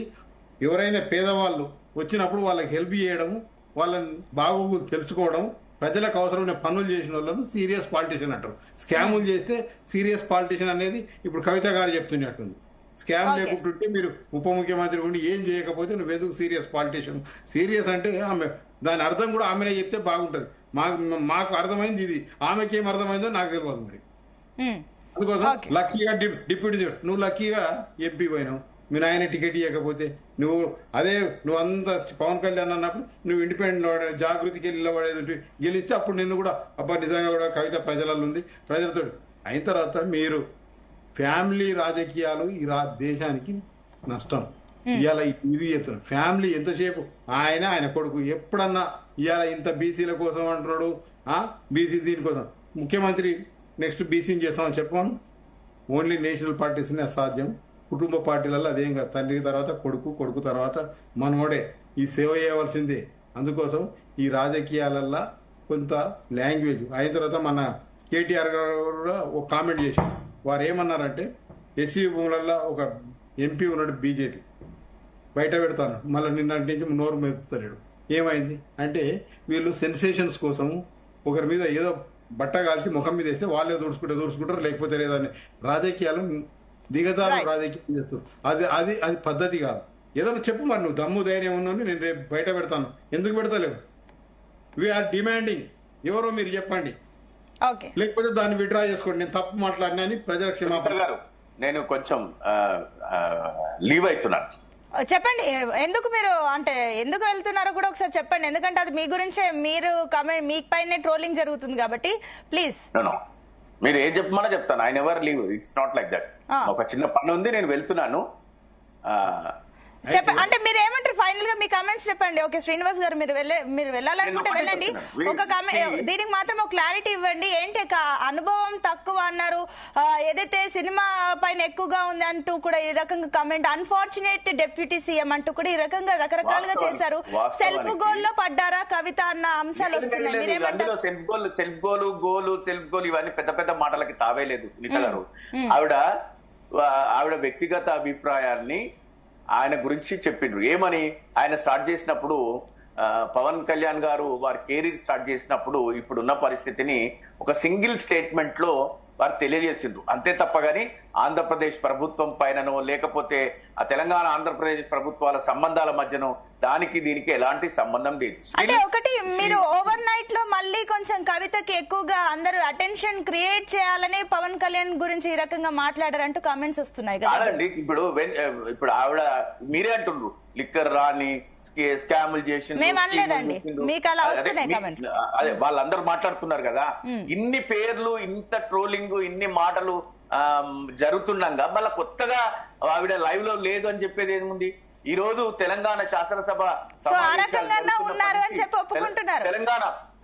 ఎవరైనా పేదవాళ్ళు వచ్చినప్పుడు వాళ్ళకి హెల్ప్ చేయడం, వాళ్ళని బాగోగులు తెలుసుకోవడం, ప్రజలకు అవసరమైన పనులు చేసిన వాళ్ళను సీరియస్ పాలిటిషియన్ అంటారు. స్కాములు చేస్తే సీరియస్ పాలిటిషియన్ అనేది ఇప్పుడు కవిత గారు చెప్తున్నట్టుంది. స్కామ్ లేకుంటుంటే మీరు ఉప ముఖ్యమంత్రి ఉండి ఏం చేయకపోతే నువ్వు ఎందుకు సీరియస్ పాలిటిషియన్? సీరియస్ అంటే ఆమె దాని అర్థం కూడా ఆమెనే చెప్తే బాగుంటది. మాకు అర్థమైంది ఇది, ఆమెకి ఏం అర్థమైందో నాకు తెలియదు. మరి అందుకోసం లక్కీగా డిప్యూటీ నువ్వు లక్కీగా ఎంపీ పోయినావు, మీ నాయన టికెట్ ఇవ్వకపోతే నువ్వు అంత పవన్ కళ్యాణ్ అన్నప్పుడు నువ్వు ఇండిపెండెంట్ జాగృతికి నిలబడేది గెలిస్తే అప్పుడు నిన్ను కూడా అబ్బా నిజంగా కూడా కవిత ప్రజలలో ఉంది, ప్రజలతో అయిన తర్వాత మీరు ఫ్యామిలీ రాజకీయాలు ఈ దేశానికి నష్టం. ఇవాళ ఇది చెప్తున్నాడు, ఫ్యామిలీ ఎంతసేపు ఆయన కొడుకు ఎప్పుడన్నా ఇవాళ ఇంత బీసీల కోసం అంటున్నాడు, బీసీ దీనికోసం ముఖ్యమంత్రి నెక్స్ట్ బీసీని చేస్తామని చెప్పాను. ఓన్లీ నేషనల్ పార్టీస్నే అసాధ్యం. కుటుంబ పార్టీలలో అదేం కాదు, తండ్రి తర్వాత కొడుకు తర్వాత మనోడే ఈ సేవ చేయవలసిందే. అందుకోసం ఈ రాజకీయాలల్లో కొంత లాంగ్వేజ్ అయిన తర్వాత మన కేటీఆర్ గారు కూడా ఒక కామెంట్ చేశారు. వారు ఏమన్నారంటే ఎస్సీ భూములలో ఒక ఎంపీ ఉన్నాడు బీజేపీ, బయట పెడతాను, మళ్ళీ నిన్నటి నుంచి నోరు మెదుపుతాడు. ఏమైంది అంటే వీళ్ళు సెన్సేషన్స్ కోసం ఒకరి మీద ఏదో బట్ట కాల్చి ముఖం మీద వేస్తే వాళ్ళే దూడుచుకుంటారు, లేకపోతే లేదని రాజకీయాలు దిగజారు రాజకీయం చేస్తారు. అది పద్ధతి కాదు. ఏదో చెప్పు మరి, నువ్వు దమ్ము ధైర్యం ఉన్నది నేను రేపు బయట పెడతాను, ఎందుకు పెడతలేవు? వీఆర్ డిమాండింగ్, ఎవరో మీరు చెప్పండి, లేకపోతే దాన్ని విడ్రా చేసుకోండి. నేను తప్పు మాట్లాడినా అని ప్రజల క్షమాపణ. గారు నేను కొంచెం లీవ్ అవుతున్నాను. చెప్పండి, ఎందుకు మీరు అంటే ఎందుకు వెళ్తున్నారో కూడా ఒకసారి చెప్పండి. ఎందుకంటే అది మీ గురించే, మీరు కామెంట్ మీ పైనే ట్రోలింగ్ జరుగుతుంది కాబట్టి ప్లీజ్. మీరు ఏం చెప్పమన్నా చెప్తాను. I never leave, it's not like that. ఒక చిన్న పని ఉంది, నేను వెళ్తున్నాను. అంటే మీరు ఏమంటారు ఫైనల్ గా మీ కామెంట్స్ చెప్పండి. ఓకే శ్రీనివాస్ గారు, మీరు వెళ్ళాలనుకుంటే వెళ్ళండి. ఒక దీనికి మాత్రం ఒక క్లారిటీ ఇవ్వండి. ఏంటి అనుభవం తక్కువ అన్నారు, ఏదైతే సినిమా పైన ఎక్కువగా ఉంది అంటూ కూడా ఈ రకంగా కామెంట్, అన్ఫార్చునేట్ డిప్యూటీ సీఎం అంటూ కూడా ఈ రకంగా రకరకాలుగా చేశారు. సెల్ఫ్ గోల్ లో పడ్డారా కవిత అన్న అంశాలు వస్తున్నాయి. మీరేమంటారు? సెల్ఫ్ గోల్ ఇవన్నీ పెద్ద పెద్ద మాటలకి తావేలేదు సునీత గారు. ఆవిడ వ్యక్తిగత అభిప్రాయాన్ని ఆయన గురించి చెప్పిండ్రు. ఏమని ఆయన స్టార్ట్ చేసినప్పుడు, పవన్ కళ్యాణ్ గారు వారి కెరీర్ స్టార్ట్ చేసినప్పుడు ఇప్పుడున్న పరిస్థితిని ఒక సింగిల్ స్టేట్మెంట్ లో వారు తెలియజేసిండ్రు. అంతే తప్ప గాని ఆంధ్రప్రదేశ్ ప్రభుత్వం పైననో లేకపోతే ఆ తెలంగాణ ఆంధ్రప్రదేశ్ ప్రభుత్వాల సంబంధాల మధ్యనో దానికి దీనికి ఎలాంటి సంబంధం లేదు. అంటే ఒకటి మీరు ఓవర్ నైట్ లో మళ్ళీ కొంచెం కవితకి ఎక్కువగా అందరూ అటెన్షన్ క్రియేట్ చేయాలని పవన్ కళ్యాణ్ గురించి ఈ రకంగా మాట్లాడారంటూ కామెంట్స్ వస్తున్నాయి కదా. కాదండి, ఇప్పుడు ఆవిడ మీరే అంటుండ్రు లిక్కర్ రాని స్కాములు చేసి మేము అనలేదండి, మీకు అలా వస్తున్నాయి కామెంట్. అదే వాళ్ళందరూ మాట్లాడుతున్నారు కదా, ఇన్ని పేర్లు ఇంత ట్రోలింగ్ ఇన్ని మాటలు జరుగుతుండగా మళ్ళీ కొత్తగా ఆవిడ లైవ్ లో లేదు అని చెప్పేది ఏముంది? ఈ రోజు తెలంగాణ శాసనసభ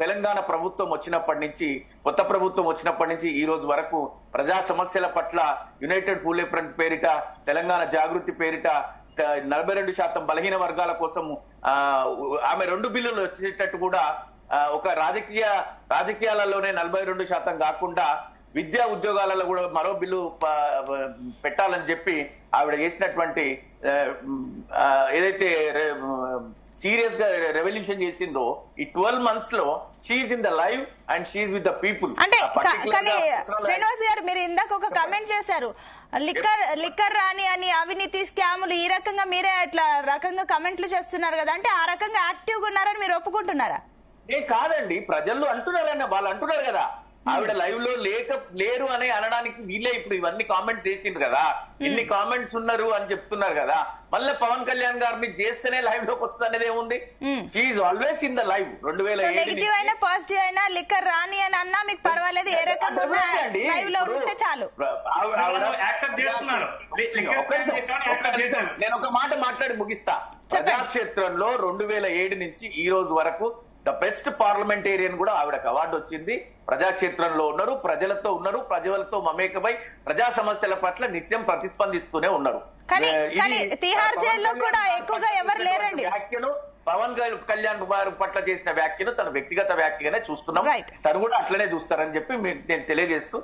తెలంగాణ ప్రభుత్వం వచ్చినప్పటి నుంచి కొత్త ప్రభుత్వం వచ్చినప్పటి నుంచి ఈ రోజు వరకు ప్రజా సమస్యల పట్ల యునైటెడ్ ఫుల్ ఫ్రంట్ పేరిట తెలంగాణ జాగృతి పేరిట 42% బలహీన వర్గాల కోసం ఆమె 2 బిల్లులు వచ్చేటట్టు కూడా ఒక రాజకీయాలలోనే 42% కాకుండా విద్యా ఉద్యోగాలలో కూడా మరో బిల్లు పెట్టాలని చెప్పి ఆవిడ చేసినటువంటి ఏదైతే సీరియస్ గా రెవల్యూషన్ చేసిందో ఈ 12 months లో she in the live and she with the people. అంటే కానీ శ్రీనివాస్ గారు మీరు ఇందాక ఒక కమెంట్ చేశారు, లిక్కర్ రాని అని అవినీతి స్కాములు ఈ రకంగా మీరే అట్లా రకంగా కమెంట్లు చేస్తున్నారు కదా, అంటే ఆ రకంగా యాక్టివ్ గా ఉన్నారని మీరు ఒప్పుకుంటున్నారా? కాదండి, ప్రజలు అంటున్నారన్న వాళ్ళు అంటున్నారు కదా, ఆవిడ లైవ్ లో లేరు అని అనడానికి వీళ్ళే ఇప్పుడు ఇవన్నీ కామెంట్స్ చేసిండ్రు కదా, ఇన్ని కామెంట్స్ ఉన్నారు అని చెప్తున్నారు కదా, మళ్ళీ పవన్ కళ్యాణ్ గారిని చేస్తేనే లైవ్ లోకి వస్తుంది అనేది ఏముంది? She always in the live. 2007 negative అయినా పాజిటివ్ అయినా లిక్కర్ రాని అని అన్నా మీకు పర్వాలేదు, ఏ రకంగా లైవ్ లో ఉంటే చాలు. నేను ఒక మాట మాట్లాడి ముగిస్తా. ప్రజాక్షేత్రంలో 2007 నుంచి ఈ రోజు వరకు ద బెస్ట్ పార్లమెంటేరియన్ కూడా ఆవిడకు అవార్డు వచ్చింది. ప్రజాక్షేత్రంలో ఉన్నారు, ప్రజలతో ఉన్నారు, ప్రజలతో మమేకమై ప్రజా సమస్యల పట్ల నిత్యం ప్రతిస్పందిస్తూనే ఉన్నారు. వ్యాఖ్యలు పవన్ కళ్యాణ్ గారి పట్ల చేసిన వ్యాఖ్యలు తన వ్యక్తిగత వ్యాఖ్యగానే చూస్తున్నాం, తను కూడా అట్లనే చూస్తారని చెప్పి నేను తెలియజేస్తూ.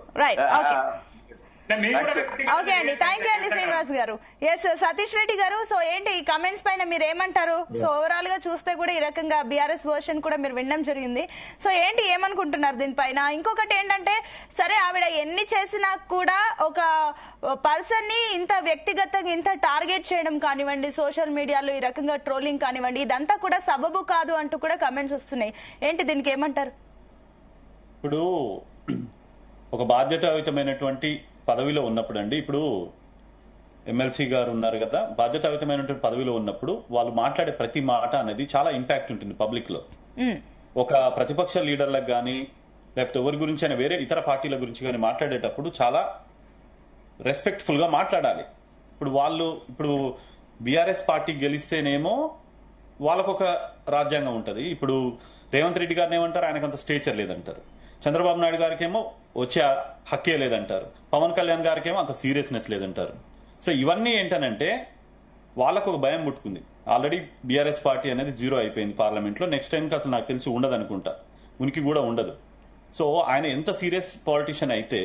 ఓకే అండి, థ్యాంక్ యూ అండి శ్రీనివాస్ గారు. ఎస్ సతీష్ రెడ్డి గారు, సో ఏంటి ఈ కమెంట్స్ పైన మీరు ఏమంటారు? సో ఓవరాల్ గా చూస్తే కూడా ఈ రకంగా బీఆర్ఎస్ వర్షన్ కూడా మీరు వినడం జరిగింది, సో ఏంటి ఏమనుకుంటున్నారు దీనిపైన? ఇంకొకటి ఏంటంటే సరే ఆవిడ ఎన్ని చేసినా కూడా ఒక పర్సన్ ని ఇంత వ్యక్తిగతంగా ఇంత టార్గెట్ చేయడం కానివ్వండి, సోషల్ మీడియాలో ఈ రకంగా ట్రోలింగ్ కానివ్వండి, ఇదంతా కూడా సబబు కాదు అంటూ కూడా కమెంట్స్ వస్తున్నాయి, ఏంటి దీనికి ఏమంటారు? ఇప్పుడు ఒక బాధ్యతాయుతమైనటువంటి పదవిలో ఉన్నప్పుడు అండి, ఇప్పుడు ఎమ్మెల్సీ గారు ఉన్నారు కదా, బాధ్యతాయుతమైనటువంటి పదవిలో ఉన్నప్పుడు వాళ్ళు మాట్లాడే ప్రతి మాట అనేది చాలా ఇంపాక్ట్ ఉంటుంది పబ్లిక్ లో. ఒక ప్రతిపక్ష లీడర్లకు కానీ లేకపోతే ఎవరి గురించి అయినా వేరే ఇతర పార్టీల గురించి కానీ మాట్లాడేటప్పుడు చాలా రెస్పెక్ట్ఫుల్ గా మాట్లాడాలి. ఇప్పుడు బీఆర్ఎస్ పార్టీ గెలిస్తేనేమో వాళ్ళకొక రాజ్యాంగం ఉంటది. ఇప్పుడు రేవంత్ రెడ్డి గారిని ఏమంటారు, ఆయనకంత స్టేచర్ లేదంటారు. చంద్రబాబు నాయుడు గారికేమో వచ్చే హక్కే లేదంటారు. పవన్ కళ్యాణ్ గారికేమో అంత సీరియస్నెస్ లేదంటారు. సో ఇవన్నీ ఏంటనంటే వాళ్ళకు ఒక భయం పుట్టుకుంది. ఆల్రెడీ బీఆర్ఎస్ పార్టీ అనేది 0 అయిపోయింది పార్లమెంట్ లో. నెక్స్ట్ టైంకి అసలు నాకు తెలిసి ఉండదు అనుకుంటా, ఉనికి కూడా ఉండదు. సో ఆయన ఎంత సీరియస్ పాలిటిషియన్ అయితే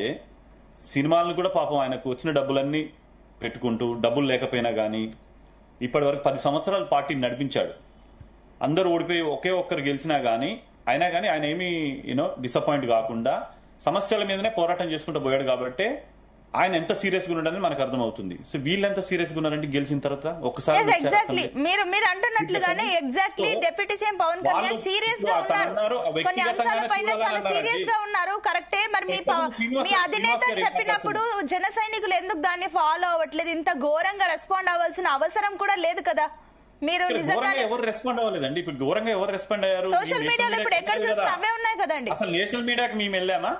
సినిమాలను కూడా పాపం ఆయనకు వచ్చిన డబ్బులన్నీ పెట్టుకుంటూ, డబ్బులు లేకపోయినా కానీ ఇప్పటి వరకు 10 సంవత్సరాలు పార్టీని నడిపించాడు. అందరూ ఓడిపోయి ఒకే ఒక్కరు గెలిచినా కానీ అయినా కానీ ఆయన ఏమీ డిసప్పాయింట్ కాకుండా సమస్యల మీదనే పోరాటం చేసుకుంటూ పోయాడు. కాబట్టి ఆయన ఎంత సీరియస్ గా ఉన్నాడని మనకు అర్థమవుతుంది. సో వీళ్ళు ఎంత సీరియస్ గా ఉన్నారంటే గెలిచిన తర్వాత ఒకసారి ఎగ్జాక్ట్లీ మీరు అంటున్నట్లుగానే exactly deputy CM Pawan Kalyan serious గా ఉన్నారు, కొన్ని అంశాల పైన చాలా సీరియస్ గా ఉన్నారు, కరెక్టే. మరి మీ అధినేత చెప్పినప్పుడు జన సైనికులు ఎందుకు దాన్ని ఫాలో అవ్వట్లేదు? ఇంత ఘోరంగా రెస్పాండ్ అవ్వాల్సిన అవసరం కూడా లేదు కదా. మీరు ఎవరు రెస్పాండ్ అవ్వలేదండి. ఇప్పుడు ఘోరంగా ఎవరు రెస్పాండ్ అయ్యారు? సోషల్ మీడియాలో ఇప్పుడు ఎక్కడ చూసినా అవే ఉన్నాయి కదండి. అసలు నేషనల్ మీడియాకి మేము వెళ్ళామా?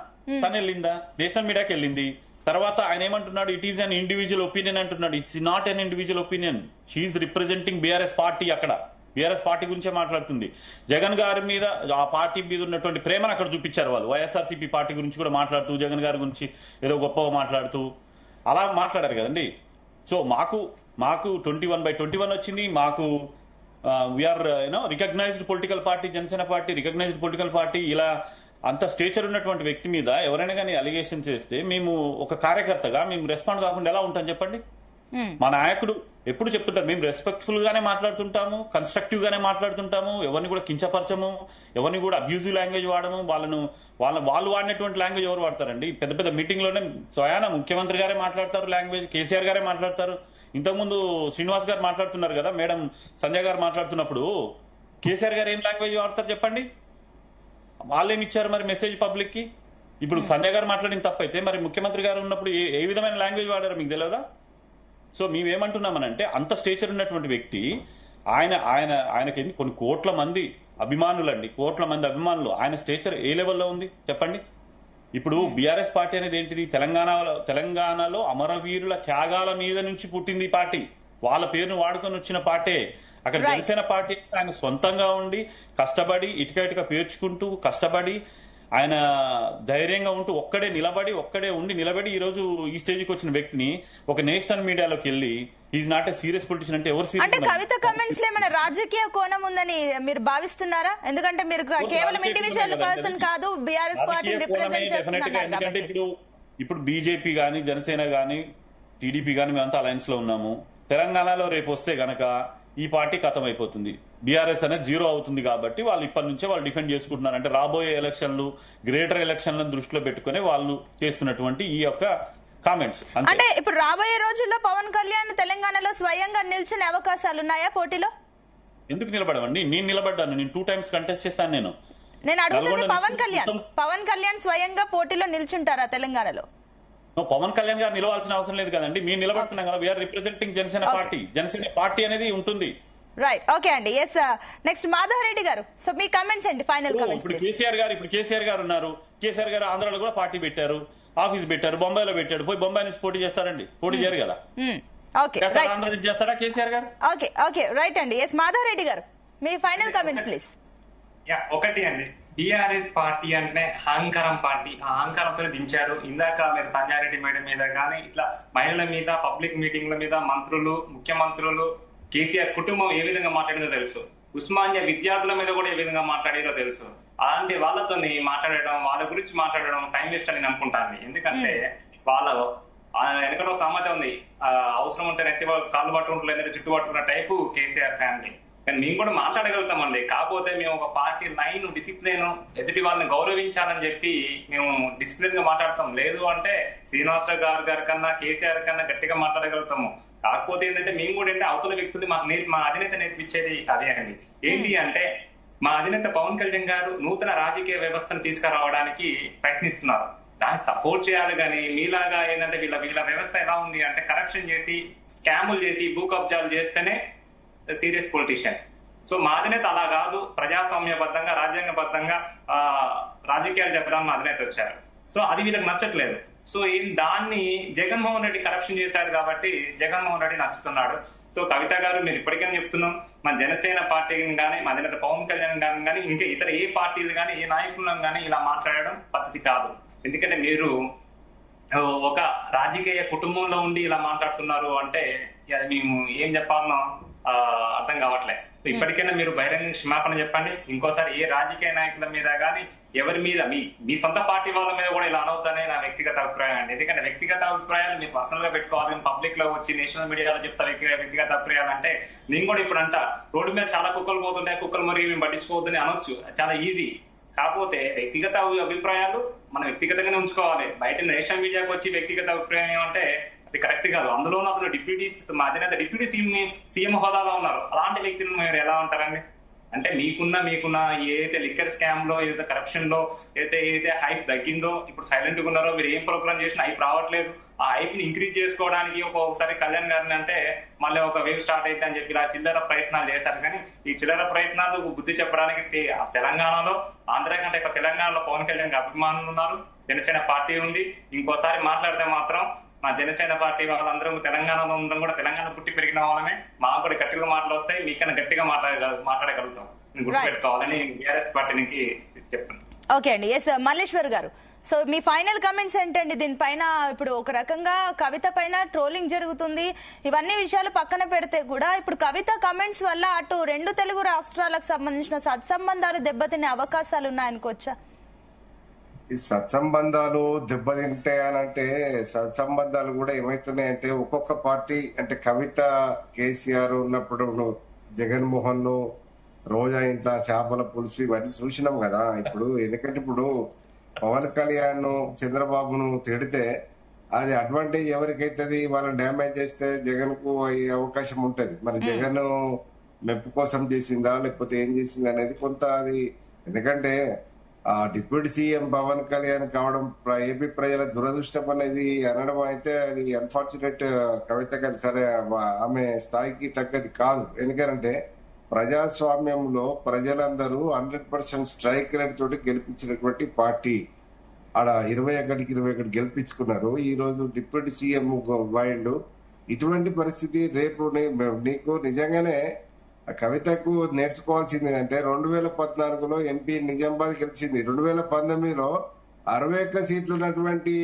తను వెళ్ళిందా? నేషనల్ మీడియాకి వెళ్ళింది. తర్వాత ఆయన ఏమంటున్నాడు, it is an individual opinion అంటున్నాడు. It's not an individual opinion, she is representing BRS party. అక్కడ బీఆర్ఎస్ పార్టీ గురించే మాట్లాడుతుంది. జగన్ గారి మీద ఆ పార్టీ మీద ఉన్నటువంటి ప్రేమను అక్కడ చూపించారు వాళ్ళు. వైఎస్ఆర్సీపీ పార్టీ గురించి కూడా మాట్లాడుతూ, జగన్ గారి గురించి ఏదో గొప్పగా మాట్లాడుతూ అలా మాట్లాడారు కదండి. సో మాకు 21/21 వచ్చింది. మాకు we are recognised political party, Janasena party recognised political party. ఇలా అంత స్టేచర్ ఉన్నటువంటి వ్యక్తి మీద ఎవరైనా కానీ అలిగేషన్ చేస్తే మేము ఒక కార్యకర్తగా మేము రెస్పాండ్ కాకుండా ఎలా ఉంటాం చెప్పండి? మా నాయకుడు ఎప్పుడు చెప్తుంటారు, మేము రెస్పెక్ట్ఫుల్ గానే మాట్లాడుతుంటాము, కన్స్ట్రక్టివ్ గానే మాట్లాడుతుంటాము, ఎవరిని కూడా కించపరచము, ఎవరిని కూడా అబ్యూజివ్ లాంగ్వేజ్ వాడము. వాళ్ళు వాడినటువంటి లాంగ్వేజ్ ఎవరు వాడతారండి? పెద్ద పెద్ద మీటింగ్ లోనే స్వయాన ముఖ్యమంత్రి గారే మాట్లాడతారు లాంగ్వేజ్, కేసీఆర్ గారే మాట్లాడతారు. ఇంతకుముందు శ్రీనివాస్ గారు మాట్లాడుతున్నారు కదా, మేడం సంజయ్ గారు మాట్లాడుతున్నప్పుడు కేసీఆర్ గారు ఏం లాంగ్వేజ్ వాడతారు చెప్పండి? వాళ్ళేమి ఇచ్చారు మరి మెసేజ్ పబ్లిక్ కి? ఇప్పుడు సంజయ్ గారు మాట్లాడిన తప్పైతే మరి ముఖ్యమంత్రి గారు ఉన్నప్పుడు ఏ విధమైన లాంగ్వేజ్ వాడారు మీకు తెలియదా? సో మేమేమంటున్నామనంటే, అంత స్టేచర్ ఉన్నటువంటి వ్యక్తి ఆయనకి కొన్ని కోట్ల మంది అభిమానులండి, కోట్ల మంది అభిమానులు. ఆయన స్టేచర్ ఏ లెవెల్లో ఉంది చెప్పండి? ఇప్పుడు బీఆర్ఎస్ పార్టీ అనేది ఏంటిది? తెలంగాణలో అమరవీరుల త్యాగాల మీద నుంచి పుట్టింది ఈ పార్టీ. వాళ్ళ పేరును వాడుకొని వచ్చిన పార్టే. అక్కడ జనసేన పార్టీ ఆయన సొంతంగా ఉండి కష్టపడి ఇటుక పేర్చుకుంటూ కష్టపడి ఆయన ధైర్యంగా ఉంటూ ఒక్కడే నిలబడి ఈ రోజు ఈ స్టేజ్కి వచ్చిన వ్యక్తిని ఒక నేషనల్ మీడియాలోకి వెళ్ళి is not A serious politician అంటే ఎవరు అంటే కవిత కామెంట్స్ లో ఏమైనా రాజకీయ కోణం ఉందని మీరు భావిస్తున్నారా? ఎందుకంటే మీరు కేవలం ఇండివిజువల్ పర్సన్ కాదు, బీఆర్ఎస్ పార్టీ రిప్రజెంట్ చేస్తున్నారు. ఇప్పుడు బీజేపీ గానీ జనసేన గానీ టీడీపీ గానీ మేమంతా అలయన్స్ లో ఉన్నాము. తెలంగాణలో రేపు వస్తే గనక ఈ పార్టీ ఖతం అయిపోతుంది, బీఆర్ఎస్ అనేది జీరో అవుతుంది. కాబట్టి వాళ్ళు ఇప్పటి నుంచే వాళ్ళు డిఫెండ్ చేసుకుంటున్నారు. అంటే రాబోయే ఎలక్షన్లు, గ్రేటర్ ఎలక్షన్లను దృష్టిలో పెట్టుకుని వాళ్ళు చేస్తున్నటువంటి ఈ యొక్క కామెంట్స్. అంటే ఇప్పుడు రాబోయే రోజుల్లో పవన్ కళ్యాణ్ తెలంగాణలో స్వయంగా నిల్చునే అవకాశాలు ఉన్నాయా పోటీలో? ఎందుకు నిలబడవండి? నేను నిలబడ్డాను, నేను 2 times కంటెస్ట్ చేశాను. నేను అడుగుతుంది పవన్ కళ్యాణ్ స్వయంగా పోటీలో నిల్చుంటారా తెలంగాణలో? పవన్ కళ్యాణ్ గారు నిలవాల్సిన అవసరం లేదు కదండి, మేము నిలబడుతున్నాం కదా. వీఆర్ రిప్రజెంటింగ్ జనసేన పార్టీ అనేది ఉంటుంది. రైట్, ఓకే అండి. ఎస్, నెక్స్ట్ మాధవ్ రెడ్డి గారు, సో మీ కామెంట్స్ అండి, ఫైనల్ కామెంట్స్. ఇప్పుడు కేసీఆర్ గారు ఉన్నారు. కేసీఆర్ గారు ఆంధ్రాలో కూడా పార్టీ పెట్టారు, ఆఫీస్ పెట్టారు, బొంబాయిలో పెట్టాడు. పోయి బొంబాయి నుంచి పోటీ చేస్తారండి? పోటీ చేయరు కదా. ఆంధ్ర నుంచి చేస్తారా కేసీఆర్ గారు? ఓకే రైట్ అండి. ఎస్, మాధవ్ రెడ్డి గారు మీ ఫైనల్ కామెంట్స్ ప్లీజ్. ఒకటి అండి, బీఆర్ఎస్ పార్టీ అంటే అహంకారం పార్టీ, ఆ అహంకారంతో దించారు. ఇందాక మీరు సంజయ్ రెడ్డి మేడం మీద కానీ ఇట్లా మహిళల మీద, పబ్లిక్ మీటింగ్ల మీద, మంత్రులు, ముఖ్యమంత్రులు, కేసీఆర్ కుటుంబం ఏ విధంగా మాట్లాడిందో తెలుసు. ఉస్మానియా విద్యార్థుల మీద కూడా ఏ విధంగా మాట్లాడేదో తెలుసు. అలాంటి వాళ్ళతో మాట్లాడడం, వాళ్ళ గురించి మాట్లాడడం టైం వేస్ట్ అని నేను అనుకుంటాను. ఎందుకంటే వాళ్ళ వెనకడో సామెత ఉంది, అవసరం ఉంటే నెత్తి కాళ్ళు పట్టుకుంటూ చుట్టూ పట్టుకున్న టైపు కేసీఆర్ ఫ్యామిలీ. కానీ మేము కూడా మాట్లాడగలుగుతామండి. కాకపోతే మేము ఒక పార్టీ లైన్, డిసిప్లిన్, ఎదుటి వాళ్ళని గౌరవించాలని చెప్పి మేము డిసిప్లిన్ గా మాట్లాడతాం. లేదు అంటే శ్రీనివాసరావు గారి కన్నా, కేసీఆర్ కన్నా గట్టిగా మాట్లాడగలుగుతాము. కాకపోతే ఏంటంటే మేము కూడా అంటే అవతల వ్యక్తులు మా అధినేత నేర్పించేది అదే అండి. ఏంటి అంటే మా అధినేత పవన్ కళ్యాణ్ గారు నూతన రాజకీయ వ్యవస్థను తీసుకురావడానికి ప్రయత్నిస్తున్నారు. దానికి సపోర్ట్ చేయాలి. కానీ మీలాగా ఏంటంటే వీళ్ళ వ్యవస్థ ఎలా ఉంది అంటే కరప్షన్ చేసి, స్కాములు చేసి, భూ కబ్జాలు చేస్తేనే సీరియస్ పొలిటీషియన్. సో మా అధినేత అలా కాదు, ప్రజాస్వామ్యబద్ధంగా, రాజ్యాంగబద్ధంగా రాజకీయాలు చెప్పడానికి మా అధినేత వచ్చారు. సో అది వీళ్ళకి నచ్చట్లేదు. సో దాన్ని జగన్మోహన్ రెడ్డి కరప్షన్ చేశారు కాబట్టి జగన్మోహన్ రెడ్డి నచ్చుతున్నాడు. సో కవిత గారు, మీరు ఇప్పటికైనా చెప్తున్నాం, మన జనసేన పార్టీని కానీ, మా అధినేత పవన్ కళ్యాణ్ గారిని కానీ, ఇంకా ఇతర ఏ పార్టీలు కానీ, ఏ నాయకులను కానీ ఇలా మాట్లాడడం పద్ధతి కాదు. ఎందుకంటే మీరు ఒక రాజకీయ కుటుంబంలో ఉండి ఇలా మాట్లాడుతున్నారు అంటే అది మేము ఏం చెప్పాలనో అర్థం కావట్లేదు. ఇప్పటికైనా మీరు బహిరంగ క్షమాపణ చెప్పండి. ఇంకోసారి ఏ రాజకీయ నాయకుల మీద కానీ, ఎవరి మీద, మీ సొంత పార్టీ వాళ్ళ మీద కూడా ఇలా అనవద్దనే నా వ్యక్తిగత అభిప్రాయం అండి. ఎందుకంటే వ్యక్తిగత అభిప్రాయాలు మీరు పర్సనల్ గా పెట్టుకోవాలి. పబ్లిక్ లో వచ్చి నేషనల్ మీడియాలో చెప్తా వ్యక్తిగత అభిప్రాయాలు అంటే, నేను కూడా ఇప్పుడు అంట రోడ్డు మీద చాలా కుక్కలు పోతుంటాయి, కుక్కలు మరి మేము పట్టించుకోవద్దని అనొచ్చు, చాలా ఈజీ. కాకపోతే వ్యక్తిగత అభిప్రాయాలు మనం వ్యక్తిగతంగానే ఉంచుకోవాలి. బయట నేషనల్ మీడియాకి వచ్చి వ్యక్తిగత అభిప్రాయం ఏమంటే అది కరెక్ట్ కాదు. అందులోనూ అతను మా అధినేత డిప్యూటీ సీఎం హోదాలో ఉన్నారు. అలాంటి వ్యక్తులను మీరు ఎలా ఉంటారండి? అంటే మీకున్న ఏదైతే లిక్కర్ స్కామ్ లో, ఏదైతే కరప్షన్ లో ఏదైతే హైప్ తగ్గిందో, ఇప్పుడు సైలెంట్ గా ఉన్నారో, మీరు ఏం ప్రోగ్రామ్ చేసినా హైప్ రావట్లేదు. ఆ హైప్ ని ఇంక్రీజ్ చేసుకోవడానికి ఒక్కొక్కసారి కళ్యాణ్ గారిని అంటే మళ్ళీ ఒక వేవ్ స్టార్ట్ అయితే అని చెప్పి ఇలా చిల్లర ప్రయత్నాలు చేశారు. కానీ ఈ చిల్లర ప్రయత్నాలు బుద్ధి చెప్పడానికి తెలంగాణలో, ఆంధ్ర కంటే తెలంగాణలో పవన్ కళ్యాణ్ అభిమానులు ఉన్నారు, జనసేన పార్టీ ఉంది. ఇంకోసారి మాట్లాడితే మాత్రం మా జనసేన పార్టీ వాళ్ళందరం తెలంగాణలో ఉండడం కూడా, తెలంగాణ పుట్టి పెరిగిన వాళ్ళమే, మాకు కూడా గట్టిగా మాటలు వస్తాయి, మీకన్నా గట్టిగా మాట్లాడగలుగుతాం. గుర్తుపెట్టుకోవాలని బీఆర్ఎస్ పార్టీ నుంచి చెప్తున్నాను. ఓకే అండి. ఎస్, మల్లేశ్వర్ గారు, సో మీ ఫైనల్ కమెంట్స్ ఏంటండి దీనిపైన? ఇప్పుడు ఒక రకంగా కవిత పైన ట్రోలింగ్ జరుగుతుంది, ఇవన్నీ విషయాలు పక్కన పెడితే కూడా ఇప్పుడు కవిత కమెంట్స్ వల్ల అటు 2 తెలుగు రాష్ట్రాలకు సంబంధించిన సత్సంబంధాలు దెబ్బతినే అవకాశాలు ఉన్నాయనుకోవచ్చా? ఈ సత్సంబంధాలు దెబ్బతింటాయనంటే సత్సంబంధాలు కూడా ఏమైతున్నాయంటే ఒక్కొక్క పార్టీ అంటే కవిత కేసీఆర్ ఉన్నప్పుడు జగన్మోహన్ ను రోజా ఇంట్లో చేపల పులుసు ఇవన్నీ చూసినాం కదా. ఇప్పుడు ఎందుకంటే ఇప్పుడు పవన్ కళ్యాణ్ చంద్రబాబును తిడితే అది అడ్వాంటేజ్ ఎవరికైతుంది, వాళ్ళని డ్యామేజ్ చేస్తే జగన్ కు అయ్యే అవకాశం ఉంటది. మరి జగన్ మెప్పు కోసం చేసిందా లేకపోతే ఏం చేసింది అనేది కొంత అది. ఎందుకంటే ఆ డిప్యూటీ సీఎం పవన్ కళ్యాణ్ కావడం ఏపీ ప్రజల దురదృష్టం అనేది అనడం అయితే అది అన్ఫార్చునేట్ కవిత కదా. సరే ఆమె స్థాయికి తగ్గది కాదు. ఎందుకంటే ప్రజాస్వామ్యంలో ప్రజలందరూ 100% స్ట్రైక్ రేట్ తోటి గెలిపించినటువంటి పార్టీ. ఆడ 21 గెలిపించుకున్నారు. ఈ రోజు డిప్యూటీ సీఎం వైండ్ ఇటువంటి పరిస్థితి రేపు నీకు నిజంగానే కవితకు నేర్చుకోవాల్సింది ఏంటంటే 2014లో ఎంపీ నిజామాబాద్ గెలిచింది. 2019లో 61 సీట్లు ఉన్నటువంటి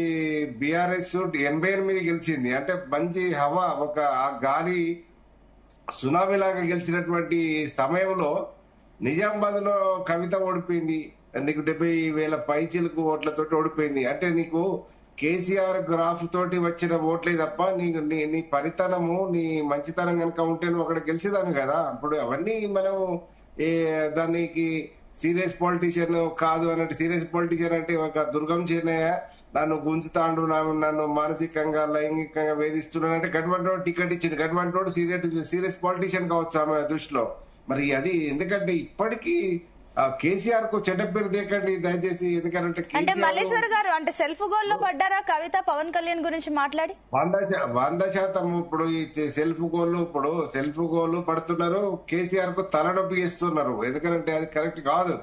బీఆర్ఎస్ 88 గెలిచింది. అంటే మంచి హవా, ఒక ఆ గాలి సునామీ లాగా గెలిచినటువంటి సమయంలో నిజామాబాద్ లో కవిత ఓడిపోయింది. నీకు 70,000 పైచీలకు ఓట్లతోటి ఓడిపోయింది. అంటే నీకు కేసీఆర్ గ్రాఫ్ తోటి వచ్చిన ఓట్లే తప్ప నీ పరితనము నీ మంచితనం కనుక ఉంటే నువ్వు అక్కడ గెలిచేదాన్ని కదా. ఇప్పుడు అవన్నీ మనం దానికి సీరియస్ పొలిటీషియన్ కాదు అన్నట్టు. సీరియస్ పొలిటీషియన్ అంటే ఒక దుర్గం చేనయ్య నన్ను గుంజుతాండు, నన్ను మానసికంగా లైంగికంగా వేధిస్తున్నాడంటే గడ్వంటోడు టికెట్ ఇచ్చింది. గడ్వంటోడు సీరియస్ పొలిటీషియన్ కావచ్చు ఆమె దృష్టిలో. మరి అది ఎందుకంటే ఇప్పటికీ కేసీఆర్ కు చెడ్డ పేరు దేకండి దయచేసి. ఎందుకంటే అంటే మల్లేశ్వర్ గారు అంటే సెల్ఫ్ గోల్ లో పడ్డారా కవిత పవన్ కళ్యాణ్ గురించి మాట్లాడి? 100% ఇప్పుడు ఈ సెల్ఫ్ గోల్ పడుతున్నారు. కేసీఆర్ కు తలనొప్పి చేస్తున్నారు. ఎందుకంటే అది కరెక్ట్ కాదు.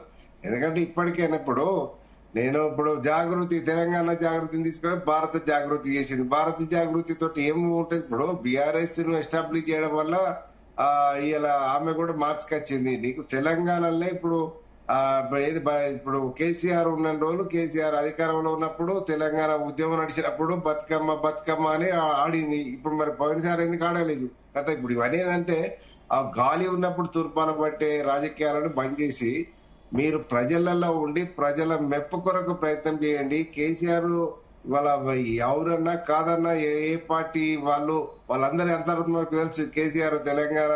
ఎందుకంటే ఇప్పటికైనా ఇప్పుడు జాగృతి తెలంగాణ జాగృతిని తీసుకొని భారత జాగృతి చేసింది. భారత జాగృతి తోటి ఏముంటది? ఇప్పుడు బీఆర్ఎస్ ను ఎస్టాబ్లిష్ చేయడం వల్ల ఇలా ఆమె కూడా మార్చుకొచ్చింది. నీకు తెలంగాణలో ఇప్పుడు కేసీఆర్ ఉన్న రోజులు, కేసీఆర్ అధికారంలో ఉన్నప్పుడు తెలంగాణ ఉద్యమం నడిచినప్పుడు బతుకమ్మ అని ఆడింది. ఇప్పుడు మరి పోయినసారి ఎందుకు ఆడలేదు కదా. ఇప్పుడు ఇవన్నీ ఏంటంటే ఆ గాలి ఉన్నప్పుడు తూర్పాల పట్టే రాజకీయాలను బంద్ చేసి మీరు ప్రజలలో ఉండి ప్రజల మెప్పు కొరకు ప్రయత్నం చేయండి. కేసీఆర్ ఇవాళ ఎవరన్నా కాదన్నా ఏ పార్టీ వాళ్ళందరి అంతర్గతంగా తెలుసు. కేసీఆర్ తెలంగాణ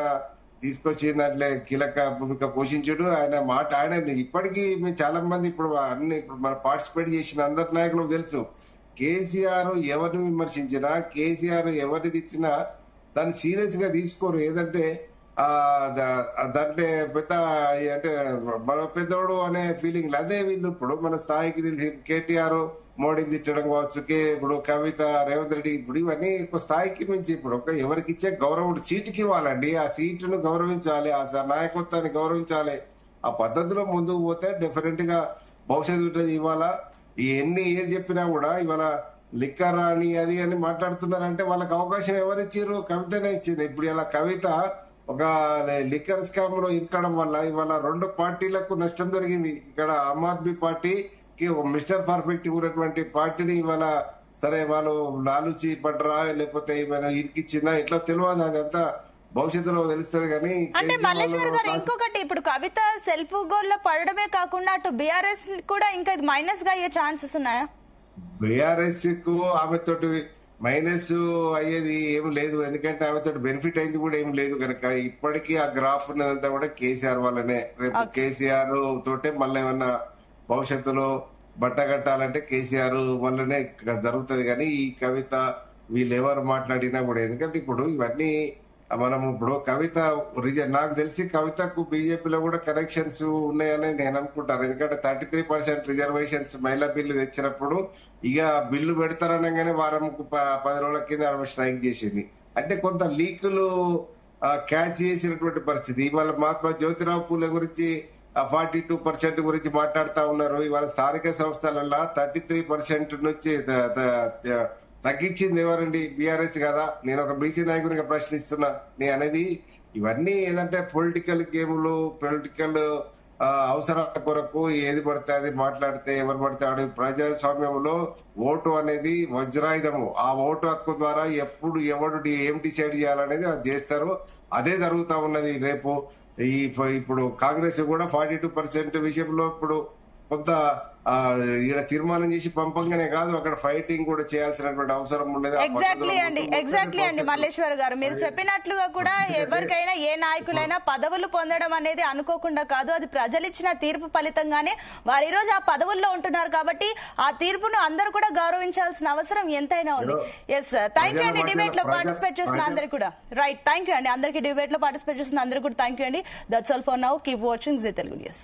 తీసుకొచ్చిన దాంట్లో కీలక భూమిక పోషించుడు. ఆయన ఇప్పటికీ మేము చాలా మంది ఇప్పుడు మన పార్టిసిపేట్ చేసిన అందరి నాయకులకు తెలుసు. కేసీఆర్ ఎవరిని విమర్శించినా, కేసీఆర్ ఎవరిని ఇచ్చినా దాన్ని సీరియస్ గా తీసుకోరు. ఏదంటే దాంట్లో పెద్ద అంటే మన పెద్దోడు అనే ఫీలింగ్. అదే వీళ్ళు ఇప్పుడు మన స్థాయికి కేటీఆర్ మోడీని తిట్టడం కావచ్చు, ఇప్పుడు కవిత రేవంత్ రెడ్డి ఇప్పుడు ఇవన్నీ ఒక స్థాయికి మించి ఇప్పుడు ఎవరికి ఇచ్చే గౌరవం సీటుకి ఇవ్వాలండి. ఆ సీటును గౌరవించాలి, ఆ నాయకత్వాన్ని గౌరవించాలి. ఆ పద్ధతిలో ముందుకు పోతే డెఫినెట్ గా భవిష్యత్తు ఉంటుంది. ఇవాళ ఏది చెప్పినా కూడా ఇవాళ లిక్కర్ అని అది అని మాట్లాడుతున్నారంటే వాళ్ళకి అవకాశం ఎవరిచ్చారు? కవితనే ఇచ్చింది. ఇప్పుడు ఇలా కవిత ఒక లిక్కర్ స్కామ్ లో ఇరకడం వల్ల ఇవాళ 2 పార్టీలకు నష్టం జరిగింది. ఇక్కడ ఆమ్ ఆద్మీ పార్టీకి మిస్టర్ పర్ఫెక్ట్ ఉన్నటువంటి పార్టీని ఇవాళ సరే వాళ్ళు లాలుచి పడ్డరా లేకపోతే ఏమైనా ఇరికిచ్చిందా ఇట్లా తెలియదు. అదంతా భవిష్యత్తులో తెలుస్తుంది. కానీ అంటే మల్లేశ్వర్ గారు ఇంకొకటి, ఇప్పుడు కవిత సెల్ఫ్ గోల్ లో పడడమే కాకుండా అటు బీఆర్ఎస్ కూడా ఇంకా మైనస్ గా అయ్యే ఛాన్సెస్ ఉన్నాయా? బీఆర్ఎస్ కు ఆమెతోటి మైనస్ అయ్యేది ఏం లేదు. ఎందుకంటే ఆమెతో బెనిఫిట్ అయింది కూడా ఏం లేదు కనుక ఇప్పటికీ ఆ గ్రాఫ్ ఉన్నదంతా కూడా కేసీఆర్ వల్లనే. రేపు కేసీఆర్ తోటే మళ్ళీ ఏమన్నా భవిష్యత్తులో బట్టగట్టాలంటే కేసీఆర్ వల్లనే జరుగుతుంది. కానీ ఈ కవిత వీళ్ళు ఎవరు మాట్లాడినా కూడా ఎందుకంటే ఇప్పుడు ఇవన్నీ మనం ఇప్పుడు కవిత నాకు తెలిసి కవితకు బీజేపీలో కూడా కనెక్షన్స్ ఉన్నాయని నేను అనుకుంటాను. ఎందుకంటే 33% రిజర్వేషన్స్ మహిళా బిల్లు తెచ్చినప్పుడు ఇక బిల్లు పెడతారనగానే వారంకు 10 రోజుల కింద స్ట్రైక్ చేసింది. అంటే కొంత లీకులు క్యాచ్ చేసినటువంటి పరిస్థితి. ఇవాళ మహాత్మా జ్యోతిరావు పూలే గురించి 42% గురించి మాట్లాడుతా ఉన్నారు. ఇవాళ స్థానిక సంస్థలలో 33% నుంచి తగ్గించింది ఎవరండి? బీఆర్ఎస్ కదా. నేను ఒక బీసీ నాయకునిగా ప్రశ్నిస్తున్నా. నేను అనేది ఇవన్నీ ఏదంటే పొలిటికల్ గేమ్లు, పొలిటికల్ అవసరాల కొరకు ఏది పడితే అది మాట్లాడితే ఎవరు పడతాడు. ప్రజాస్వామ్యంలో ఓటు అనేది వజ్రాయుధము. ఆ ఓటు హక్కు ద్వారా ఎప్పుడు ఎవడు ఏం డిసైడ్ చేయాలనేది అది చేస్తారు. అదే జరుగుతా ఉన్నది. రేపు ఇప్పుడు కాంగ్రెస్ కూడా 42% విషయంలో ఇప్పుడు కొంత ఈడ తీర్మానం చేసి పంపంగానే కాదు, అక్కడ ఫైటింగ్ కూడా చేయాల్సినటువంటి అవసరం ఉండేది. ఎగ్జాక్ట్లీ అండి మల్లేశ్వర్ గారు, మీరు చెప్పినట్లుగా కూడా ఎవరికైనా ఏ నాయకులైనా పదవులు పొందడం అనేది అనుకోకుండా కాదు, అది ప్రజలు ఇచ్చిన తీర్పు ఫలితంగానే వారు ఈ రోజు ఆ పదవుల్లో ఉంటున్నారు. కాబట్టి ఆ తీర్పును అందరూ కూడా గౌరవించాల్సిన అవసరం ఎంతైనా ఉంది. ఎస్, థ్యాంక్ యూ అండి డిబేట్ లో పార్టిసిపేట్ చేసిన అందరికీ కూడా. రైట్, థ్యాంక్ యూ అండి అందరికీ డిబేట్ లో పార్టిసిపేట్ చేసిన అందరికీ కూడా థ్యాంక్ యూ అండి. That's all for now. Keep watching Zee Telugu news.